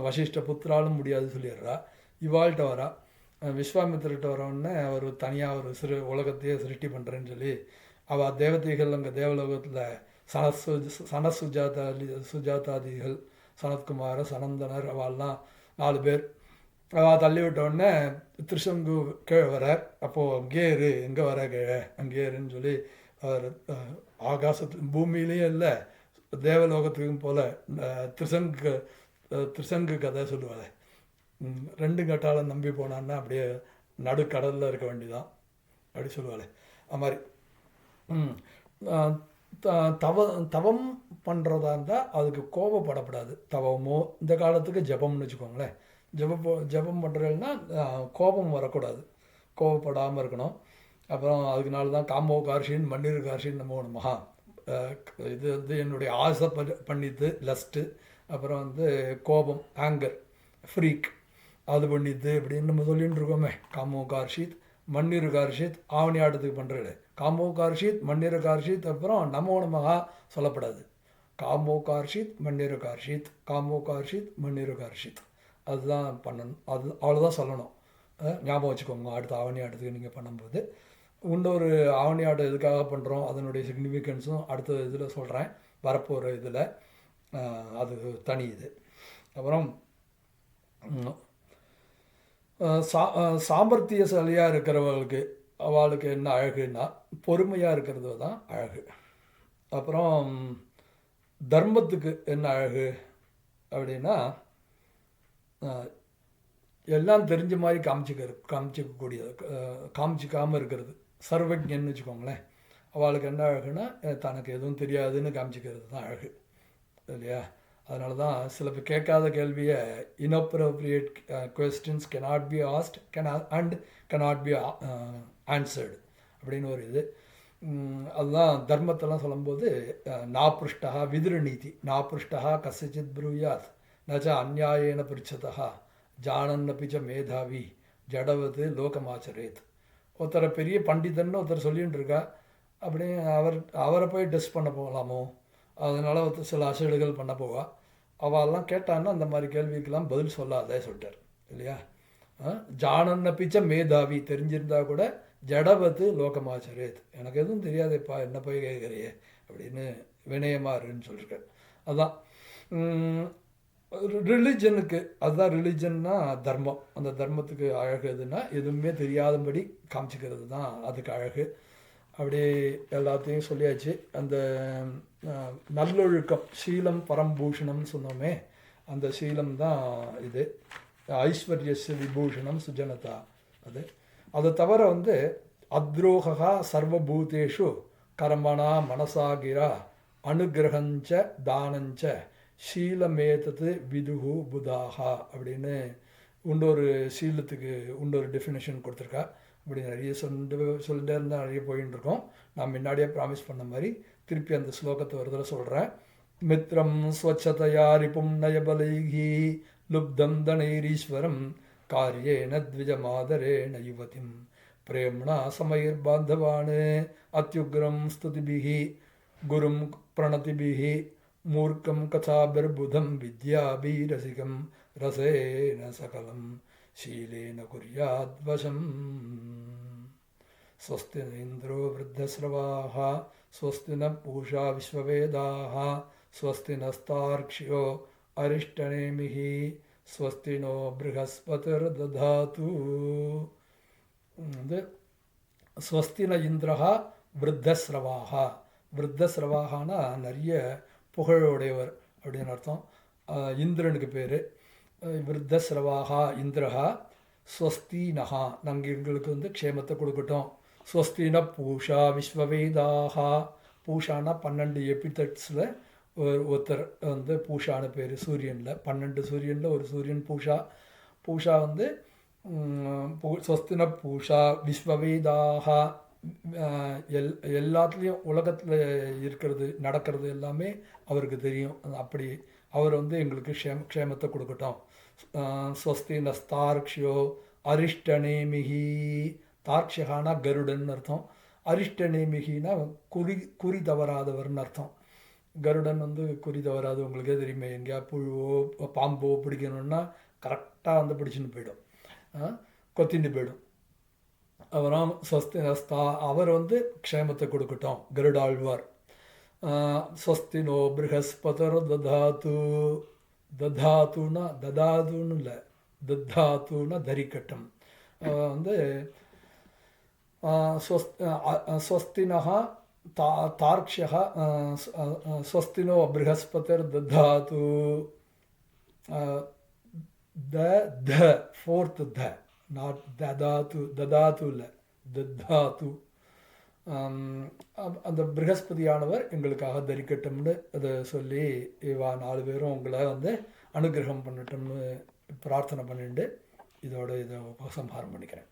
[SPEAKER 1] வசிஷ்ட புத்திராலும் முடியாது சொல்லிடுறா. இவாள்கிட்ட வரா, விஸ்வாமித்திரிட்ட வரவுடனே அவர் தனியாக ஒரு உலகத்தையே சிருஷ்டி பண்ணுறேன்னு சொல்லி அவள் தேவதைகள் அங்கே தேவலோகத்தில் சுஜாதாதிகள், சனத்குமார, சனந்தனர், அவள்லாம் 4 பேர். அவள் தள்ளி விட்டவுடனே திருசங்கு கீழே வரார். அப்போது அங்கேயே இரு, எங்கே வர கீழே, அங்கேயே இருன்னு சொல்லி அவர் ஆகாசத்து பூமியிலையும் இல்லை தேவலோகத்துக்கும் போல் திருசங்கு கதை சொல்லுவாள். 2 கட்டாலும் நம்பி போனான்னா அப்படியே நடுக்கடலில் இருக்க வேண்டிதான் அப்படி சொல்லுவாள். அது மாதிரி தவம் பண்ணுறதா இருந்தால் அதுக்கு கோபப்படப்படாது. தவமோ இந்த காலத்துக்கு ஜபம்னு வச்சுக்கோங்களேன். ஜபம் பண்ணுறதுன்னா கோபம் வரக்கூடாது, கோபப்படாமல் இருக்கணும். அப்புறம் அதுக்குனால தான் காமோ கார்ஷின் மண்ணீர் கார்ஷின் நம்ம மகா இது வந்து என்னுடைய ஆசை பண்ணித்து லஸ்ட்டு, அப்புறம் வந்து கோபம் ஆங்கர் ஃப்ரீக் அது பண்ணித்து அப்படின்னு நம்ம சொல்லிகிட்டு இருக்கோமே. காமோ கார்ஷித் மண்ணீர் கார்ஷித் ஆவணி ஆட்டத்துக்கு பண்ணுறது காமோ கார்ஷித் மண்ணீர் கார்ஷித், அப்புறம் நமோ நமகா சொல்லப்படாது. காமோ கார்ஷித் மண்ணீர் கார்ஷித், காமோ கார்ஷித் மண்ணீர் கார்ஷித், அதுதான் பண்ணணும். அது அவ்வளோதான் சொல்லணும். ஞாபகம் வச்சுக்கோங்க அடுத்த ஆவணி ஆட்டத்துக்கு நீங்கள் பண்ணும்போது. இன்னொரு ஆவணி ஆட்டம் எதுக்காக பண்ணுறோம் அதனுடைய சிக்னிஃபிகன்ஸும் அடுத்த இதில் சொல்கிறேன், வரப்போகிற இதில். அது தனி இது. அப்புறம் சாமர்த்தியசாலியாக இருக்கிறவர்களுக்கு அவளுக்கு என்ன அழகுன்னா பொறுமையாக இருக்கிறது தான் அழகு. அப்புறம் தர்மத்துக்கு என்ன அழகு அப்படின்னா எல்லாம் தெரிஞ்ச மாதிரி காமிச்சிக்கக்கூடியது, காமிச்சிக்காமல் இருக்கிறது. சர்வஜன்னு வச்சுக்கோங்களேன். அவளுக்கு என்ன அழகுன்னா தனக்கு எதுவும் தெரியாதுன்னு காமிச்சிக்கிறது தான் அழகு இல்லையா. அதனால தான் சில பேர் கேட்காத கேள்வியை inappropriate questions cannot be asked cannot be answered அப்படின்னு ஒரு இது. அதுதான் தர்மத்தெல்லாம் சொல்லும்போது நாப்ருஷ்டா விதுரநீதி நாப்ருஷ்டா கசிச்சித் ப்ரூயாத் நச்ச அந்நியாயேன பிரிச்சதா ஜானன்னபிச்ச மேதாவி ஜடவது லோகமாச்சரேத். ஒருத்தரை பெரிய பண்டிதன்னு ஒருத்தர் சொல்லிகிட்டு இருக்கா, அப்படியே அவரை போய் டெஸ்ட் பண்ண போகலாமோ, அதனால் ஒருத்தர் சில அசடுகள் பண்ண போவா. அவெல்லாம் கேட்டான்னா அந்த மாதிரி கேள்விக்கெல்லாம் பதில் சொல்லாதே சொல்லிட்டார் இல்லையா. ஜானன்னபிச்ச மேதாவி தெரிஞ்சிருந்தா கூட ஜடவத்து லோகமாச்சரேத், எனக்கு எதுவும் தெரியாதேப்பா என்ன போய் கேட்குறியே அப்படின்னு வினயமாறுன்னு சொல்லியிருக்கார். அதுதான் ரிலிஜனுக்கு, அதுதான் ரிலிஜன்னா தர்மம். அந்த தர்மத்துக்கு அழகு எதுன்னா எதுவுமே தெரியாதபடி காமிச்சிக்கிறது தான் அதுக்கு அழகு. அப்படியே எல்லாத்தையும் சொல்லியாச்சு. அந்த நல்லொழுக்கம் சீலம் பரம்பூஷணம்னு சொன்னோமே, அந்த சீலம் தான் இது. ஐஸ்வர்யஸ் விபூஷணம் சுஜனதா. அதை தவிர வந்து அத்ரோகா சர்வபூதேஷு கர்மணா மனசாகிரா அனுகிரகஞ்ச தானஞ்ச ஷீலமேதத்து விதுகு புதாகா அப்படின்னு இன்னொரு சீலத்துக்கு இன்னொரு டெஃபினேஷன் கொடுத்துருக்கா. இப்படி நிறைய சொல்லிட்டே இருந்தால் நிறைய போயின்னு இருக்கோம். நான் முன்னாடியே ப்ராமிஸ் பண்ண மாதிரி திருப்பி அந்த ஸ்லோகத்தை ஒரு தடவை சொல்கிறேன். மித்ரம் ஸ்வச்சதையா ரிபும் நயபலைகி லுப்தம் தனைரீஸ்வரம் காரியேன த்விஜமாதரேண யுவதிம் பிரேம்ணா சமயிர் பாந்தவான் அத்யுக்ரம் ஸ்துதிபிஹி குரும் பிரணதிபிஹி மூர்க்கம் கதாபிர்புதம் வித்யாபீரசிகம் ரசேன சகலம் ஷீலேன குர்யாத்வசம். ஸ்வஸ்தி ந இந்திரோ விருத்தஸ்ரவாः ஸ்வஸ்தி ந பூஷா விஸ்வவேதாः ஸ்வஸ்தி நஸ்தார்க்ஷ்யோ அரிஷ்டநேமிः ஸ்வஸ்தி நோ ப்ருஹஸ்பதிர்ததாது. ஸ்வஸ்தி ந இந்திரஹா விருத்தஸ்ரவாः. விருத்தஸ்ரவாகனா நிறைய புகழோடையவர் அப்படின்னு அர்த்தம். இந்திரனுக்கு பேர் விருத்தஸ்ரவாகா இந்திரஹா. ஸ்வஸ்தினஹா நாங்கள் எங்களுக்கு வந்து க்ஷேமத்தை கொடுக்கட்டும். ஸ்வஸ்தின பூஷா விஸ்வவேதாகா. பூஷானா 12 எபிதட்ஸில் ஒருத்தர் வந்து பூஷான பேர். சூரியனில் 12 சூரியனில் ஒரு சூரியன் பூஷா. பூஷா வந்து ஸ்வஸ்தின பூஷா விஸ்வவேதாகா. எல்லாத்துலேயும் உலகத்தில் இருக்கிறது நடக்கிறது எல்லாமே அவருக்கு தெரியும். அப்படி அவர் வந்து எங்களுக்கு க்ஷேமத்தை கொடுக்கட்டும். ஸ்வஸ்தி நஸ்தார்க்ஷியோ அரிஷ்டநேமிகி. தார்க்ஷகானா கருடன் அர்த்தம். அரிஷ்டநேமிகினா குறி தவறாதவர்னு அர்த்தம். கருடன் குறி தவறாது. உங்களுக்கே தெரியுமே, எங்கேயா புழுவோ பாம்போ பிடிக்கணுன்னா கரெக்டாக பிடிச்சின்னு போயிடும், கொத்தின்னு போயிடும். அவராம் ஸ்வஸ்தி நஸ்தா, அவர் க்ஷேமத்தை கொடுக்கட்டும், கருடாழ்வார். ஸ்வஸ்தினோ ப்ரஹஸ்பதர் ததாத்து. ததாத்துனா ததாதுன்னு இல்லை, தத்தாத்துனா தரிக்கட்டும். ஸ்வஸ்தினः தார்க்ஷ்யः ஸ்வஸ்தினோ ப்ரஹஸ்பதிர் தத்தாத்து. The fourth the, not ததாத்து. ததாத்து இல்லை, தத்தாத்து. அந்த ப்ரஹஸ்பதியானவர் எங்களுக்காக தரிக்கட்டும்னு அதை சொல்லி இவா 4 பேரும் உங்களை அனுகிரகம் பண்ணட்டும்னு பிரார்த்தனை பண்ணிட்டு இதோட இதை உபசம்ஹாரம் பண்ணிக்கிறேன்.